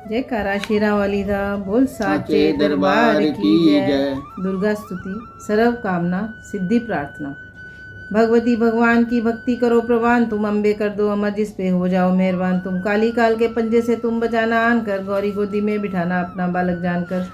जयकारा शेरा वाली दा बोल साचे दरबार की जय। दुर्गा स्तुति सर्व कामना सिद्धि प्रार्थना। भगवती भगवान की भक्ति करो प्रवान, तुम अम्बे कर दो अमर जिस पे हो जाओ मेहरबान। तुम काली काल के पंजे से तुम बचाना आन कर, गौरी गोदी में बिठाना अपना बालक जानकर।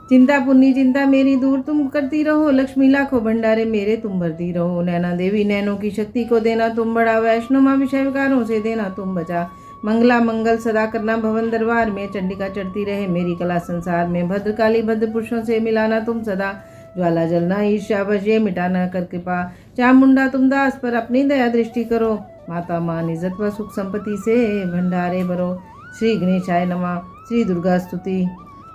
चिंता पुन्नी चिंता मेरी दूर तुम करती रहो, लक्ष्मी लाखों भंडारे मेरे तुम भरती रहो। नैना देवी नैनों की शक्ति को देना तुम बड़ा, वैष्णो माँ विषय विकारों से देना तुम बचा। मंगला मंगल सदा करना भवन दरबार में, चंडिका चढ़ती रहे मेरी कला संसार में। भद्रकाली भद्र पुरुषों से मिलाना तुम सदा, ज्वाला जलना ईर्ष्या वश ये मिटाना कर कृपा। चामुंडा तुम दास पर अपनी दया दृष्टि करो, माता मान इज्जत व सुख संपत्ति से भंडारे भरो। श्री गणेशाय नमः। श्री दुर्गा स्तुति।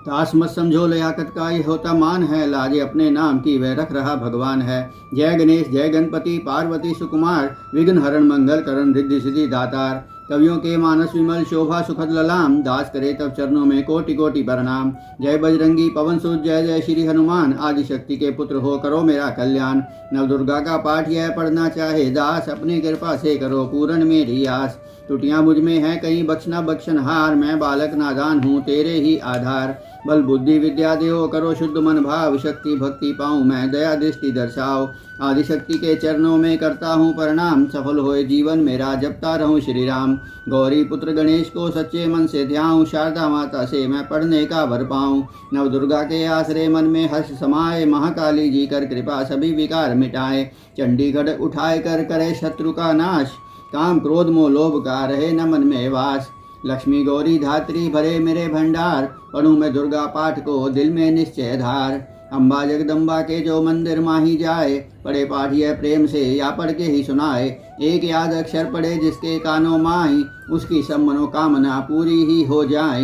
दास मत समझो लयाकत का ये होता मान है, लाजे अपने नाम की वह रख रहा भगवान है। जय गणेश जय गणपति पार्वती सुकुमार, विघ्न हरण मंगल करण रिद्धि सिद्धि दातार। कवियों के मानस विमल शोभा सुखद ललाम, दास करे तब चरणों में कोटि कोटि प्रणाम। जय बजरंगी पवन सुत जय जय श्री हनुमान, आदि शक्ति के पुत्र हो करो मेरा कल्याण। नव दुर्गा का पाठ यह पढ़ना चाहे दास, अपनी कृपा से करो पूर्ण मेरी आस। त्रुटियां मुझ में है कहीं बख्शना बख्शनहार, मैं बालक नादान हूँ तेरे ही आधार। बल बुद्धि विद्या देओ करो शुद्ध मन भाव, शक्ति भक्ति पाऊँ मैं दया दृष्टि दर्शाओ। आदिशक्ति के चरणों में करता हूँ प्रणाम, सफल होए जीवन मेरा जपता रहूँ श्री राम। गौरी पुत्र गणेश को सच्चे मन से ध्याऊँ, शारदा माता से मैं पढ़ने का वर पाऊँ। नव दुर्गा के आश्रय मन में हर्ष समाए, महाकाली जी कर कृपा सभी विकार मिटाए। चंडीगढ़ उठाए कर करे शत्रु का नाश, काम क्रोध मोह लोभ का रहे न मन में वास। लक्ष्मी गौरी धात्री भरे मेरे भंडार, पढ़ूं मैं दुर्गा पाठ को दिल में निश्चय धार। अम्बा जगदम्बा के जो मंदिर माही जाए, पढ़े पाठ यह प्रेम से या पढ़ के ही सुनाए। एक याद अक्षर पढ़े जिसके कानों माही, उसकी सब मनोकामना पूरी ही हो जाए।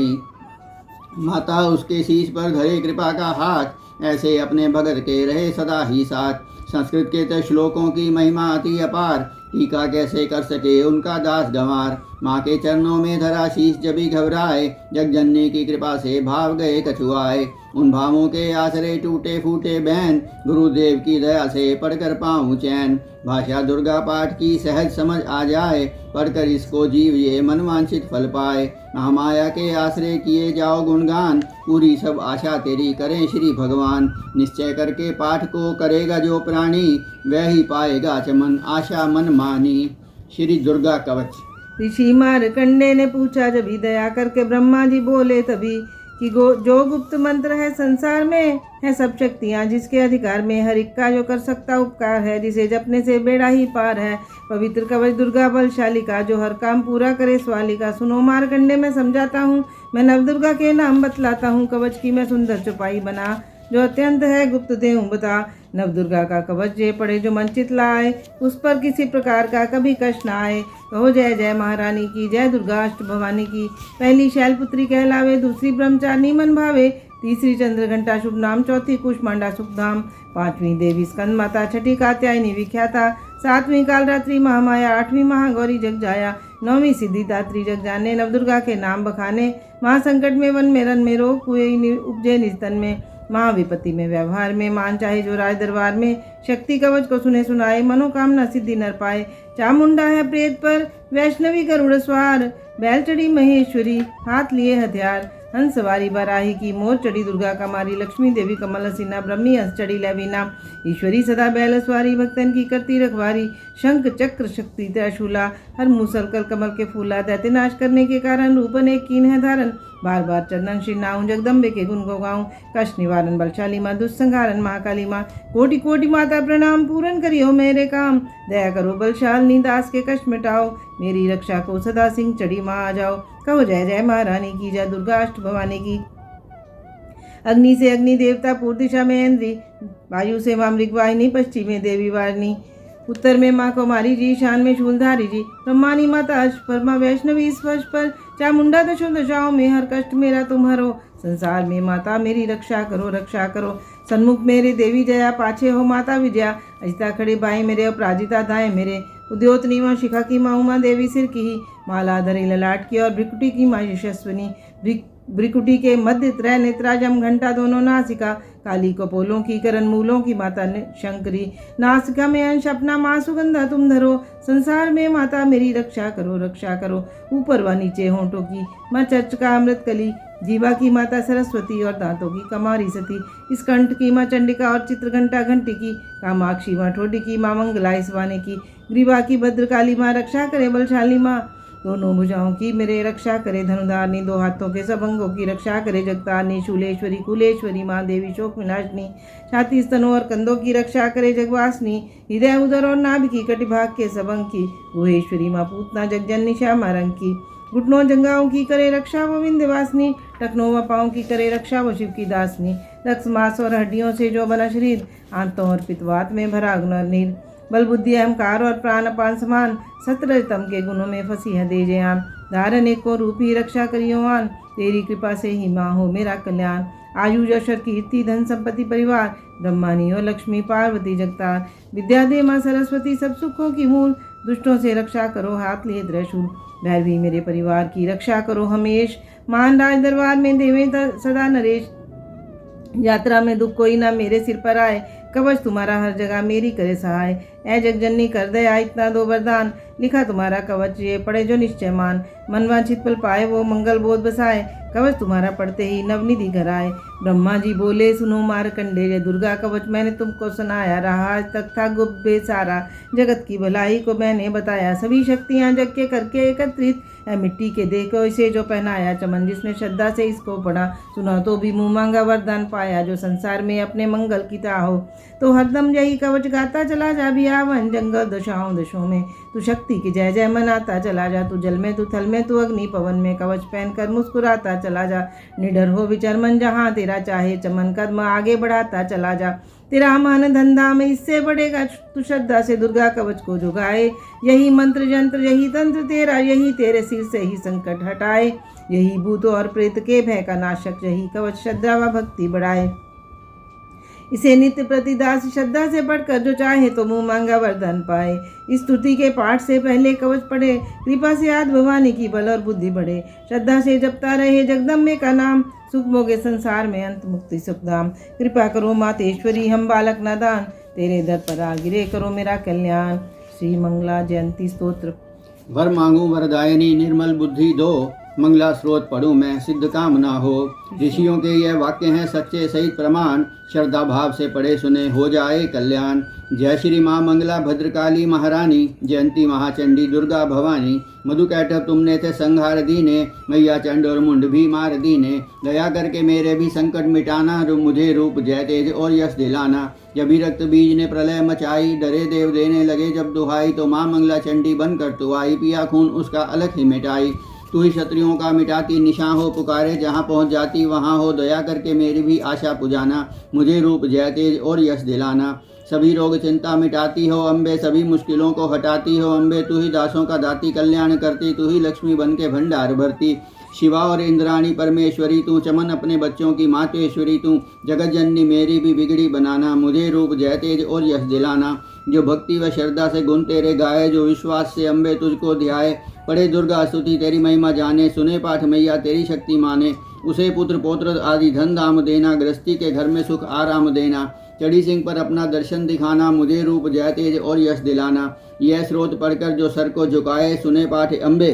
माता उसके शीश पर धरे कृपा का हाथ, ऐसे अपने भगत के रहे सदा ही साथ। संस्कृत के श्लोकों की महिमा अति अपार, टीका कैसे कर सके उनका दास गंवार। माँ के चरणों में धरा शीश जभी घबराए, जगजननी की कृपा से भाव गए कछुआए। उन भावों के आसरे टूटे फूटे बैन, गुरुदेव की दया से पढ़कर पाऊँ चैन। भाषा दुर्गा पाठ की सहज समझ आ जाए, पढ़कर इसको जीव ये मनवांछित फल पाए। महामाया के आश्रय किए जाओ गुणगान, पूरी सब आशा तेरी करें श्री भगवान। निश्चय करके पाठ को करेगा जो प्राणी, वह ही पाएगा चमन आशा मन मानी। श्री दुर्गा कवच। ऋषि मारकंडे ने पूछा जभी, दया करके ब्रह्मा जी बोले तभी, कि जो गुप्त मंत्र है संसार में है सब शक्तियाँ जिसके अधिकार में, हर एक का जो कर सकता उपकार है, जिसे जपने से बेड़ा ही पार है। पवित्र कवच दुर्गा बलशाली का, जो हर काम पूरा करे स्वाली का। सुनो मारकंडे मैं समझाता हूँ, मैं नवदुर्गा के नाम बतलाता हूँ। कवच की मैं सुंदर चौपाई बना, जो अत्यंत है गुप्त देहूँ बता। नवदुर्गा का कवच जे पढ़े जो मन चित लाए, उस पर किसी प्रकार का कभी कष्ट न आए। कहो जय जय महारानी की जय, दुर्गा अष्ट भवानी की। पहली शैलपुत्री कहलावे, दूसरी ब्रह्मचारिणी मन भावे, तीसरी चंद्रघंटा शुभ नाम, चौथी कुष्मांडा सुखधाम, पांचवी देवी स्कंद माता, छठी कात्यायनी विख्याता, सातवीं कालरात्रि महामाया, आठवीं महागौरी जग जाया, नौवीं सिद्धिदात्री जग जाने। नवदुर्गा के नाम बखाने, महासंकट में वन में रन में, रोग हुए उपजे निज तन में। माँ विपत्ति में व्यवहार में, मान चाहे जो राज दरबार में। शक्ति कवच को सुने सुनाए, मनोकामना सिद्धि नर पाए। चामुंडा है प्रेत पर वैष्णवी गरुड़ सवार, बैल चढ़ी महेश्वरी हाथ लिए हथियार। हंस सवारी बराही की, मोर चढ़ी दुर्गा कमारी। लक्ष्मी देवी कमल हसीना, ब्रह्मी हंस चढ़ी लवीना। ईश्वरी सदा बैल सवारी, भक्तन की करती रखवारी। शंख चक्र शक्ति त्रिशूला, हर मूसल कर कमल के फूला। दैत्य नाश करने के कारण रूपन एक कीन है धारण, बार बार चरणन श्रीनाऊं। जगदम्बे के गुण को गाऊं, कष्ट निवारण बलशाली माँ, दुस्संहारन महाकाली माँ। कोटि कोटि माता प्रणाम, पूरन करियो मेरे काम। दया करो बलशालिनी, दास के कष्ट मिटाओ, मेरी रक्षा को सदा सिंह चढ़ी माँ आ जाओ। कहो जय जय महारानी की जय, दुर्गा अष्ट भवानी की। अग्नि से अग्नि देवता, पूर्व दिशा में इंद्री, वायु से माँ मृगवाहिनी, पश्चिम में देवी वारिणी, उत्तर में माँ कुमारी जी, ईशान में शूलधारी जी। ब्रह्मानी माता अष्टपरमा, वैष्णवी स्पर्श पर, चामुंडा दशो दशाओं में, हर कष्ट मेरा तुम हरो। संसार में माता मेरी रक्षा करो रक्षा करो। सन्मुख मेरे देवी जया, पाछे हो माता विजया। अजिता खड़े बाएं मेरे, अपराजिता दाएं मेरे। उद्योतनी माँ शिखा की माँ, उमा देवी सिर की ही। माला धरी ललाट की, और भ्रिकुटी की माँ यशस्विनी। भ्रिकुटी के मध्य त्रय नेत्रा जम घंटा दोनों नासिका, काली कपोलों की करण मूलों की माता शंकरी, नासिका में अंश अपना माँ सुगंधा तुम धरो, संसार में माता मेरी रक्षा करो, ऊपर व नीचे होंठों की माँ चर्चिका अमृत कली, जीवा की माता सरस्वती और दांतों की कमारी सती, इस कंठ की माँ चंडिका और चित्रघंटा घंटी की, कामाक्षी माँ ठोडी की माँ मंगला इस वाने की, ग्रीवा की भद्रकाली माँ रक्षा करे बलशाली माँ, दोनों भुजाओं की मेरे रक्षा करे धनुधारनी, दो हाथों के सब अंगों की रक्षा करे जगतारनी, शूलेश्वरी कुलेश्वरी माँ देवी शोक विनाशनी, छाती स्तनों और कंधों की रक्षा करे जगवासनी, हृदय उदर और नाभि की कटिभाग के सब अंग की गुहेश्वरी माँ पूतना जगजननी श्यामा रंग की, घुटनों जंगाओं की करे रक्षा वो विंध्यवासिनी, टखनों व पाँव की करे रक्षा वो शिव की दासनी, रक्त मांस और हड्डियों से जो बना शरीर, आंतों और पित्तवात में भरा नीर, बल बुद्धि अहंकार और प्राण अपान समान, सत्रतम के गुणों में फंसी है दे जयान, धारण एक को रूपी रक्षा करियो आन, तेरी कृपा से ही माँ हो मेरा कल्याण, आयु यशर कीर्ति धन संपत्ति परिवार, ब्रह्मानी और लक्ष्मी पार्वती जगतार, विद्या दे माँ सरस्वती सब सुखों की मूल, दुष्टों से रक्षा करो हाथ लिए त्रिशूल, भैरवी मेरे परिवार की रक्षा करो हमेश, मान राज दरबार में देवे सदा नरेश, यात्रा में दुख कोई ना मेरे सिर पर आए, कवच तुम्हारा हर जगह मेरी करे सहाय, ऐ जगजननी कर दया इतना दो वरदान, लिखा तुम्हारा कवच ये पढ़े जो निश्चय मान, मनवांछित फल पाए वो मंगल बोध बसाए, कवच तुम्हारा पढ़ते ही नवनिधि घर आए, ब्रह्मा जी बोले सुनो मारकंडे, ये दुर्गा कवच मैंने तुमको सुनाया, रहा आज तक था गुप्त बेसारा, जगत की भलाई को मैंने बताया, सभी शक्तियाँ जग के करके एकत्रित, ऐ मिट्टी के देखो इसे जो पहनाया, चमन जिसने श्रद्धा से इसको पढ़ा, सुना तो भी मुँह मांगा वरदान पाया, जो संसार में अपने मंगल की चाह हो, तो हरदम यही कवच गाता चला जा, भी आवन जंगल दशों में तू शक्ति की जय जय मनाता चला जा, तू जल में तू थल में तू अग्नि पवन में, कवच पहनकर मुस्कुराता चला जा, निडर हो विचर मन जहाँ तेरा चाहे, चमन कदम आगे बढ़ाता चला जा, तेरा मन धंधा में इससे बढ़ेगा, तू श्रद्धा से दुर्गा कवच को जो गाए, यही मंत्र यंत्र यही तंत्र तेरा, यही तेरे सिर से ही संकट हटाए, यही भूतों और प्रेत के भय का नाशक, यही कवच श्रद्धा व भक्ति बढ़ाए, इसे नित्य प्रतिदास श्रद्धा से पढ़कर जो चाहे तो मुँह मांगा वरदान पाए, इस स्तुति के पाठ से पहले कवच पढ़े, कृपा से आद भवानी की बल और बुद्धि बढ़े, श्रद्धा से जपता रहे जगदम्बे का नाम, सुख भोगे संसार में अंत मुक्ति सुखधाम, कृपा करो मातेश्वरी हम बालक नादान, तेरे दर पर आ गिरे करो मेरा कल्याण। श्री मंगला जयंती स्तोत्र। वर मांगू वरदायिनी निर्मल बुद्धि दो, मंगला स्रोत पढ़ूं मैं सिद्ध कामना हो, ऋषियों के यह वाक्य हैं सच्चे सहित प्रमाण, श्रद्धा भाव से पढ़े सुने हो जाए कल्याण। जय श्री माँ मंगला भद्रकाली महारानी, जयंती महाचंडी दुर्गा भवानी, मधु कैटभ तुमने थे संहार दीने, मैया चंड और मुंड भी मार दीने, दया करके मेरे भी संकट मिटाना, मुझे रूप जय तेज और यश दिलाना। जब भी रक्त बीज ने प्रलय मचाई, डरे देव देने लगे जब दुहाई, तो माँ मंगला चंडी बनकर तू आई, पिया खून उसका अलग ही मिटाई। तू ही शत्रुओं का मिटाती निशा हो, पुकारे जहाँ पहुँच जाती वहाँ हो, दया करके मेरी भी आशा पुजाना, मुझे रूप जय तेज और यश दिलाना। सभी रोग चिंता मिटाती हो अम्बे, सभी मुश्किलों को हटाती हो अम्बे, तू ही दासों का दाती कल्याण करती, तू ही लक्ष्मी बन के भंडार भरती। शिवा और इंद्राणी परमेश्वरी तू, चमन अपने बच्चों की मातेश्वरी तू, जगत जननी मेरी भी बिगड़ी बनाना, मुझे रूप जय तेज और यश दिलाना। जो भक्ति व श्रद्धा से गुण तेरे गाए, जो विश्वास से अम्बे तुझको ध्याए, पढ़े दुर्गा स्तुति तेरी महिमा जाने, सुने पाठ मैया तेरी शक्ति माने, उसे पुत्र पौत्र आदि धन धाम देना, गृहस्थी के घर में सुख आराम देना। चढ़ी सिंह पर अपना दर्शन दिखाना, मुझे रूप जय तेज और यश दिलाना। यह स्रोत पढ़कर जो सर को झुकाए, सुने पाठ अम्बे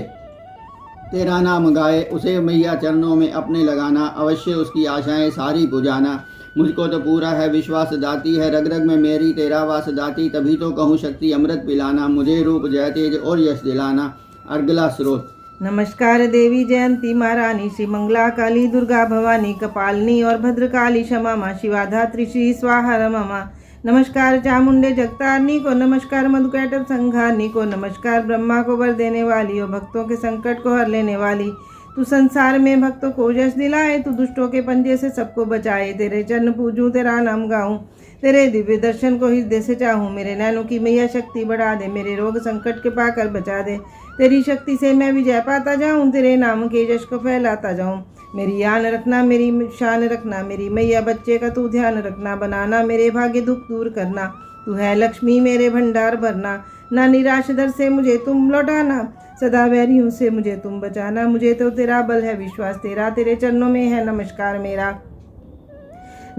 तेरा नाम गाए, उसे मैया चरणों में अपने लगाना, अवश्य उसकी आशाएं सारी पुजाना। मुझको तो पूरा है विश्वास दाती है, रग रग में मेरी तेरा वास दाती, तभी तो कहूँ शक्ति अमृत पिलाना, मुझे रूप जय तेज और यश दिलाना। अगला स्रोत। नमस्कार देवी जयंती महारानी, श्री मंगला काली दुर्गा भवानी, कपालिनी और भद्रकाली क्षमा माँ, शिवा धात्री श्री स्वाहा रमा। नमस्कार चामुंडे जगतारनी को, नमस्कार मधुकैटभ संघारनी को, नमस्कार ब्रह्मा को वर देने वाली और भक्तों के संकट को हर लेने वाली। तू संसार में भक्तों को यश दिलाए, तू दुष्टों के पंजे से सबको बचाए, तेरे चरण पूजूं तेरा नाम गाऊं, तेरे दिव्य दर्शन को हृदय से चाहूँ। मेरे नैनों की मैया शक्ति बढ़ा दे, मेरे रोग संकट के पाकर बचा दे, तेरी शक्ति से मैं विजय पाता जाऊँ, तेरे नाम के यश को फैलाता जाऊँ। मेरी आन रखना, मेरी शान रखना, मेरी मैया बच्चे का तू ध्यान रखना, बनाना मेरे भाग्य दुख दूर करना। तू है लक्ष्मी मेरे भंडार भरना, ना निराश दर से मुझे तुम लौटाना, सदा वैरियों से मुझे तुम बचाना। मुझे तो तेरा बल है, विश्वास तेरा, तेरे चरणों में है नमस्कार मेरा।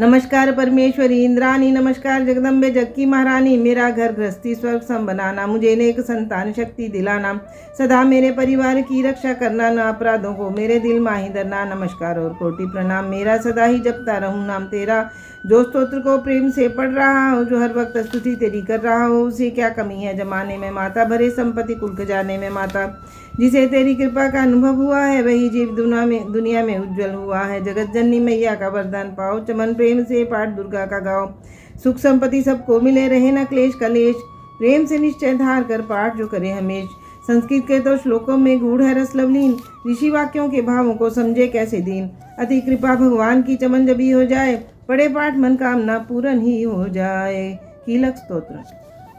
नमस्कार परमेश्वरी इंद्राणी, नमस्कार जगदम्बे जग की महारानी। मेरा घर गृहस्थी स्वर्ग सम बनाना, मुझे नेक संतान शक्ति दिलाना। सदा मेरे परिवार की रक्षा करना, न अपराधों को मेरे दिल माही धरना। नमस्कार और कोटि प्रणाम, मेरा सदा ही जपता रहूं नाम तेरा। जो स्तोत्र को प्रेम से पढ़ रहा हो, जो हर वक्त स्तुति तेरी कर रहा हो, उसे क्या कमी है जमाने में माता, भरे संपत्ति कुल खजाने में माता। जिसे तेरी कृपा का अनुभव हुआ है, वही जीव दुनिया में उज्जवल हुआ है। जगत जननी मैया का वरदान पाओ, चमन प्रेम से पाठ दुर्गा का गाओ। सुख संपत्ति सबको मिले, रहे न क्लेश कलेश, प्रेम से निश्चय धार कर पाठ जो करे हमेश। संस्कृत के तो श्लोकों में गूढ़ है रस लवलीन, ऋषि वाक्यों के भावों को समझे कैसे दीन। अति कृपा भगवान की चमन जब ही हो जाए, पढ़े पाठ मन कामना पूर्ण ही हो जाए। कीलक स्तोत्र।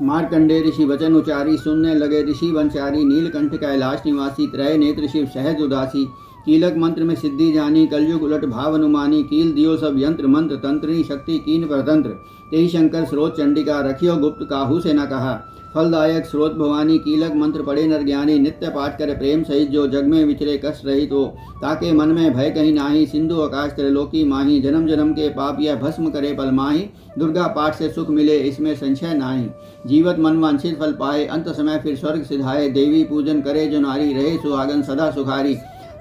मार्कंडेय ऋषि वचन उचारी, सुनने लगे ऋषि वंचारी। नीलकंठ कैलाश निवासी, त्रय नेत्र शिव सहज उदासी। कीलक मंत्र में सिद्धि जानी, कलयुग उलट भाव अनुमानी। कील दियो सब यंत्र मंत्र, तंत्रिणी शक्ति कीन परतंत्र। तेहि शंकर स्रोत चंडिका, रखियो गुप्त काहू से न कहा। फलदायक स्रोत भवानी, कीलक मंत्र पढ़े नर ज्ञानी। नित्य पाठ करे प्रेम सहित, जो जग में विचरे कष्ट रहित हो। ताके मन में भय कहीं नाही, सिंधु आकाश त्रैलोकी माही। जन्म जन्म के पाप यह भस्म करे पल माही। दुर्गा पाठ से सुख मिले, इसमें संशय नाही। जीवत मन वांछित फल पाए, अंत समय फिर स्वर्ग सिधाए। देवी पूजन करे जो नारी, रहे सुहागन सदा सुखारी।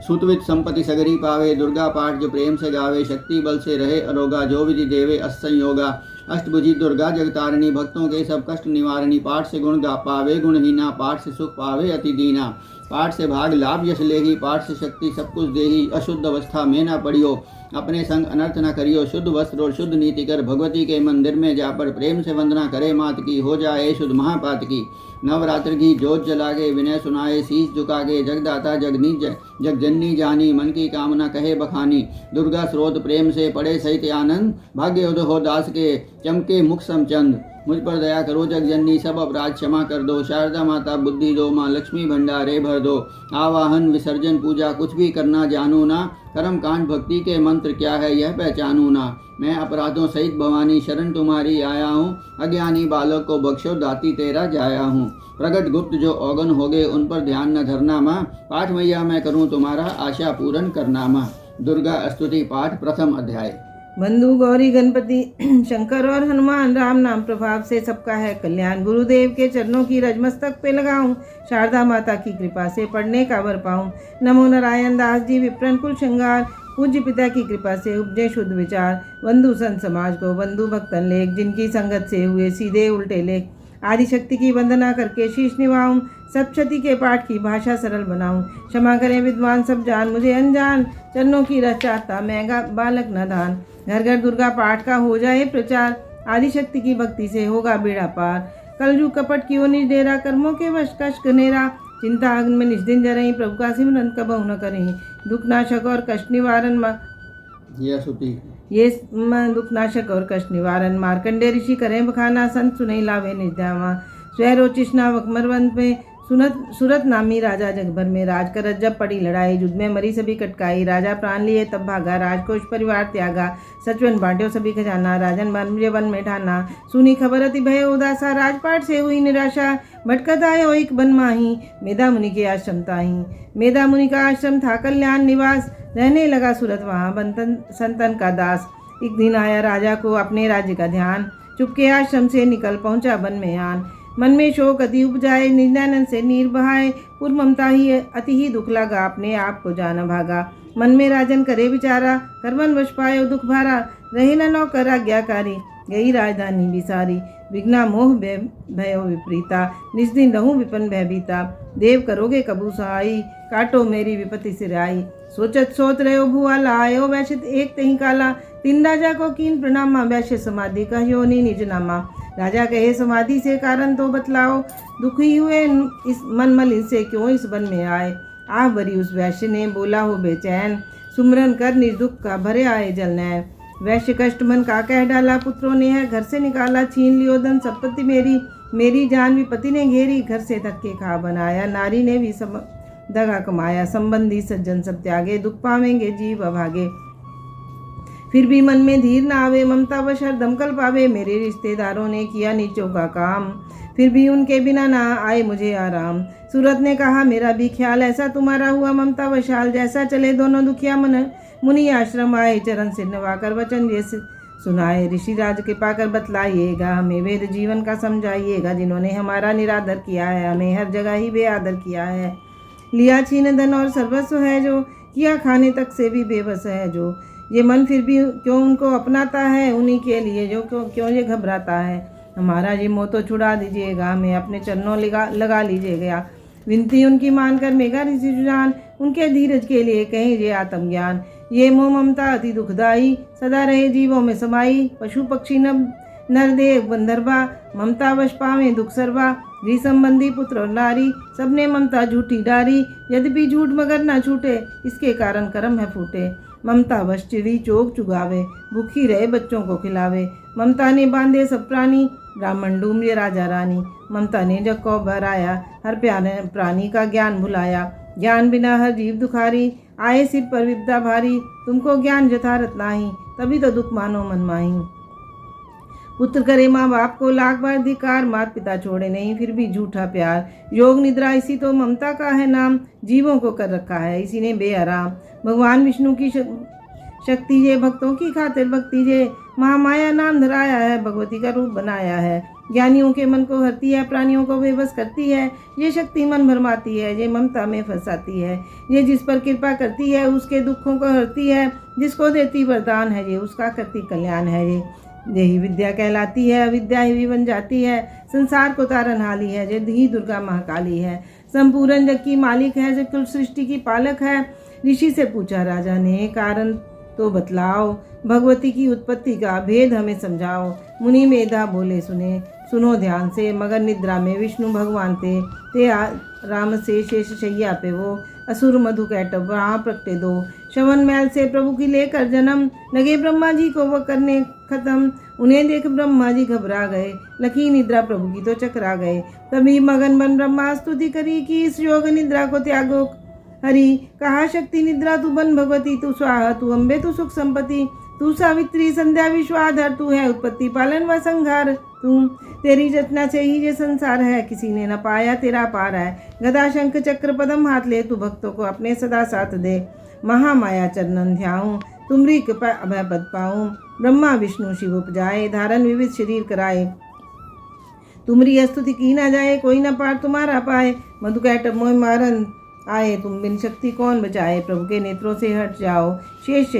सुतवित संपत्ति सगरी पावे, दुर्गा पाठ जो प्रेम से गावे। शक्ति बल से रहे अरोगा, जो विधि देवे असंयोगा। अष्टभुजी दुर्गा जगतारिणी, भक्तों के सब कष्ट निवारणी। पाठ से गुण गा पावे गुणहीना, पाठ से सुख पावे अति दीना। पाठ से भाग लाभ यश लेही, पाठ से शक्ति सब कुछ देही। अशुद्ध अवस्था में न पड़ियो, अपने संग अनर्थ न करियो। शुद्ध वस्त्र और शुद्ध नीति कर, भगवती के मंदिर में जा पर प्रेम से वंदना करे मात की। हो जाए शुद्ध महापात की। नवरात्र की जोत जलागे, विनय सुनाए शीश झुकागे। जगदाता जगनी जगजननी जानी, मन की कामना कहे बखानी। दुर्गा स्रोत प्रेम से पढ़े सहित आनंद, भाग्य उदय हो दास के चमके मुख समचंद। मुझ पर दया करो जगजननी, सब अपराध क्षमा कर दो। शारदा माता बुद्धि दो, माँ लक्ष्मी भंडारे भर दो। आवाहन विसर्जन पूजा कुछ भी करना जानू ना। कर्म कांड भक्ति के मंत्र क्या है यह पहचानू ना। मैं अपराधों सहित भवानी शरण तुम्हारी आया हूँ। अज्ञानी बालक को बख्शो, दाती तेरा जाया हूँ। प्रगट गुप्त जो औगन होगे, उन पर ध्यान न धरना माँ। पाठ मैया मैं करूँ तुम्हारा, आशा पूर्ण करना माँ। दुर्गा स्तुति पाठ प्रथम अध्याय। बंधु गौरी गणपति शंकर और हनुमान, राम नाम प्रभाव से सबका है कल्याण। गुरुदेव के चरणों की रज मस्तक पे लगाऊं, शारदा माता की कृपा से पढ़ने का वर पाऊं। नमो नारायण दास जी विप्रन कुल श्रृंगार, पूज्य पिता की कृपा से उपजे शुद्ध विचार। बंधु संत समाज को बंधु भक्तन लेख, जिनकी संगत से हुए सीधे उल्टे लेख। आदिशक्ति की वंदना करके शीश निभाऊं, सप्तशती के पाठ की भाषा सरल बनाऊं। क्षमा करें विद्वान सब जान, मुझे अनजान। चरणों की रच चाहता मैं बालक न दान। घर घर दुर्गा पाठ का हो जाए प्रचार, आदिशक्ति की भक्ति से होगा बेड़ा पार। कलयुग कपट की निज डेरा, कर्मों के वश कष्ट नेरा। चिंता अग्नि में निज दिन जरें, प्रभु का सिमरन कबहु न करें। दुख नाशक और कष्ट निवारण ये दुख नाशक और कष्ट निवारण। मार्कंडेय ऋषि करें बखाना, संत सुनई लावे निजामा। स्वरोचिष्णा वकमरवंत में सूरत नामी राजा जगभर में राज करत। जब पड़ी लड़ाई, युद्ध में मरी सभी कटकाई। राजा प्राण लिए तब भागा, राजकोष परिवार त्यागा। सचवन बांट्यो सभी खजाना, राजन वन में ठाना। सुनी खबर अति भय उदासा, राजपाट से हुई निराशा। भटकत आयो एक बन माही, मेधा मुनि के आश्रम ताही। मेधा मुनि का आश्रम था कल्याण निवास, रहने लगा सूरत वहाँ बंतन संतन का दास। एक दिन आया राजा को अपने राज्य का ध्यान, चुपके आश्रम से निकल पहुंचा वन में आन। मन में शोक अति उपजाए, निंदानंद से नीर बहाए। पूर्व ममता ही अति ही दुख लगा, अपने आप को जान भागा। मन में राजन करे विचारा, करवन वश पायो दुख भारा। रहे न नौकर आज्ञाकारी, गई राजधानी बिसारी। विघ्ना मोह भयो विपरीता, निज दिन रहूं विपन भयभीता। देव करोगे कबू सहाई, काटो मेरी विपत्ति सिराई। सोचत सोत रहो भुआला, आयो वैश्य एक तही काला। तीन राजा को कीन प्रणामा, वैश्य समाधि कहियो निज नामा। राजा कहे समाधि से कारण तो बतलाओ, दुखी हुए इस मन मलिन से क्यों इस वन में आए। आह भरी उस वैश्य ने बोला हो बेचैन, सुमरन कर निर्दुख का भरे आए जल नैन। वैश्य कष्ट मन का कह डाला, पुत्रों ने है घर से निकाला। छीन लियो धन संपत्ति मेरी जान विपत्ति ने घेरी। घर से धक्के खा बनाया, नारी ने भी सब दगा कमाया। संबंधी सज्जन सब त्यागे, दुख पावेंगे जीव अभागे। फिर भी मन में धीर न आवे, ममता वश हरदम कल पावे। मेरे रिश्तेदारों ने किया नीचों का काम, फिर भी उनके बिना ना आए मुझे आराम। सूरत ने कहा मेरा भी ख्याल, ऐसा तुम्हारा हुआ ममता वशाल। जैसा चले दोनों दुखिया मन, मुनि आश्रम आए, चरण सिर नवाकर वचन ये सुनाए। ऋषिराज कृपा कर बतलाइएगा, हमें वेद जीवन का समझाइएगा। जिन्होंने हमारा निरादर किया है, हमें हर जगह ही बेआदर किया है। लिया छीन धन और सर्वस्व है जो, किया खाने तक से भी बेबस है जो। ये मन फिर भी क्यों उनको अपनाता है, उन्हीं के लिए जो क्यों ये घबराता है। हमारा ये मोह तो छुड़ा दीजिएगा, हमें अपने चरणों लगा लीजिएगा। विनती उनकी मानकर मेघा ऋषि सुजान, उनके धीरज के लिए कहें आत्मज्ञान। ये मोह ममता अति दुखदाई, सदा रहे जीवों में समाई। पशु पक्षी नरदेव बंधर्वा, ममता वश पावे दुख सर्वा। री संबंधी पुत्र और नारी, सबने ममता झूठी डारी। यद्यपि झूठ मगर न छूटे, इसके कारण कर्म है फूटे। ममता वश चिड़ी चोक चुगावे, भूखी रहे बच्चों को खिलावे। ममता ने बांधे सब प्राणी, ब्राह्मण डूम्य राजा रानी। ममता ने जग को भराया, हर प्यारे प्राणी का ज्ञान भुलाया। ज्ञान बिना हर जीव दुखारी, आए सिर पर विपदा भारी। तुमको ज्ञान यथारथ नाही, तभी तो दुख मानो मन माही। पुत्र करे माँ बाप को लाख बार धिकार, माता पिता छोड़े नहीं फिर भी झूठा प्यार। योग निद्रा इसी तो ममता का है नाम, जीवों को कर रखा है इसी ने बेआराम। भगवान विष्णु की शक्ति ये, भक्तों की खातिर भक्ति ये। महामाया नाम धराया है, भगवती का रूप बनाया है। ज्ञानियों के मन को हरती है, प्राणियों को बेबस करती है। ये शक्ति मन भरमाती है, ये ममता में फंसाती है। ये जिस पर कृपा करती है, उसके दुखों को हरती है। जिसको देती वरदान है, ये उसका करती कल्याण है। ये यही विद्या कहलाती है, अविद्या ही बन जाती है। संसार को तारनहाली है, ये ही दुर्गा महाकाली है। संपूर्ण जग की मालिक है, जो कुल सृष्टि की पालक है। ऋषि से पूछा राजा ने, कारण तो बतलाओ, भगवती की उत्पत्ति का भेद हमें समझाओ। मुनि मेधा बोले सुनो ध्यान से, मगर निद्रा में विष्णु भगवान ते राम से शेष शैया पे वो। असुर मधु कैटव वहाँ प्रगटे दो, श्रवण मैल से प्रभु की लेकर जन्म। लगे ब्रह्मा जी को वह करने खत्म, उन्हें देख ब्रह्मा जी घबरा गए। लखी निद्रा प्रभु की तो चकरा गए। तभी मगन बन ब्रह्मा स्तुति करी, कि इस योग निद्रा को त्यागो हरि। कहा शक्ति निद्रा तू बन भगवती, तू स्वाहा तू अम्बे तू सुख संपत्ति। तू सावित्री संध्या विश्वाधर, तू है उत्पत्ति पालन व संहार। तू तेरी रचना से ही ये संसार है, किसी ने न पाया तेरा पार है। गदा शंख चक्र पदम हाथ ले, तू भक्तों को अपने सदा साथ दे। महामाया चरणन ध्याऊं, तुमरी कृपा अभय पद पाऊं। ब्रह्मा विष्णु शिव उपजाए, धारण विविध शरीर कराए। तुमरी स्तुति की न जाए, कोई न पार तुम्हारा पाए। मधुकैटभ मोह मारन आए, तुम बिन शक्ति कौन बचाए। प्रभु के नेत्रों से हट जाओ, शेष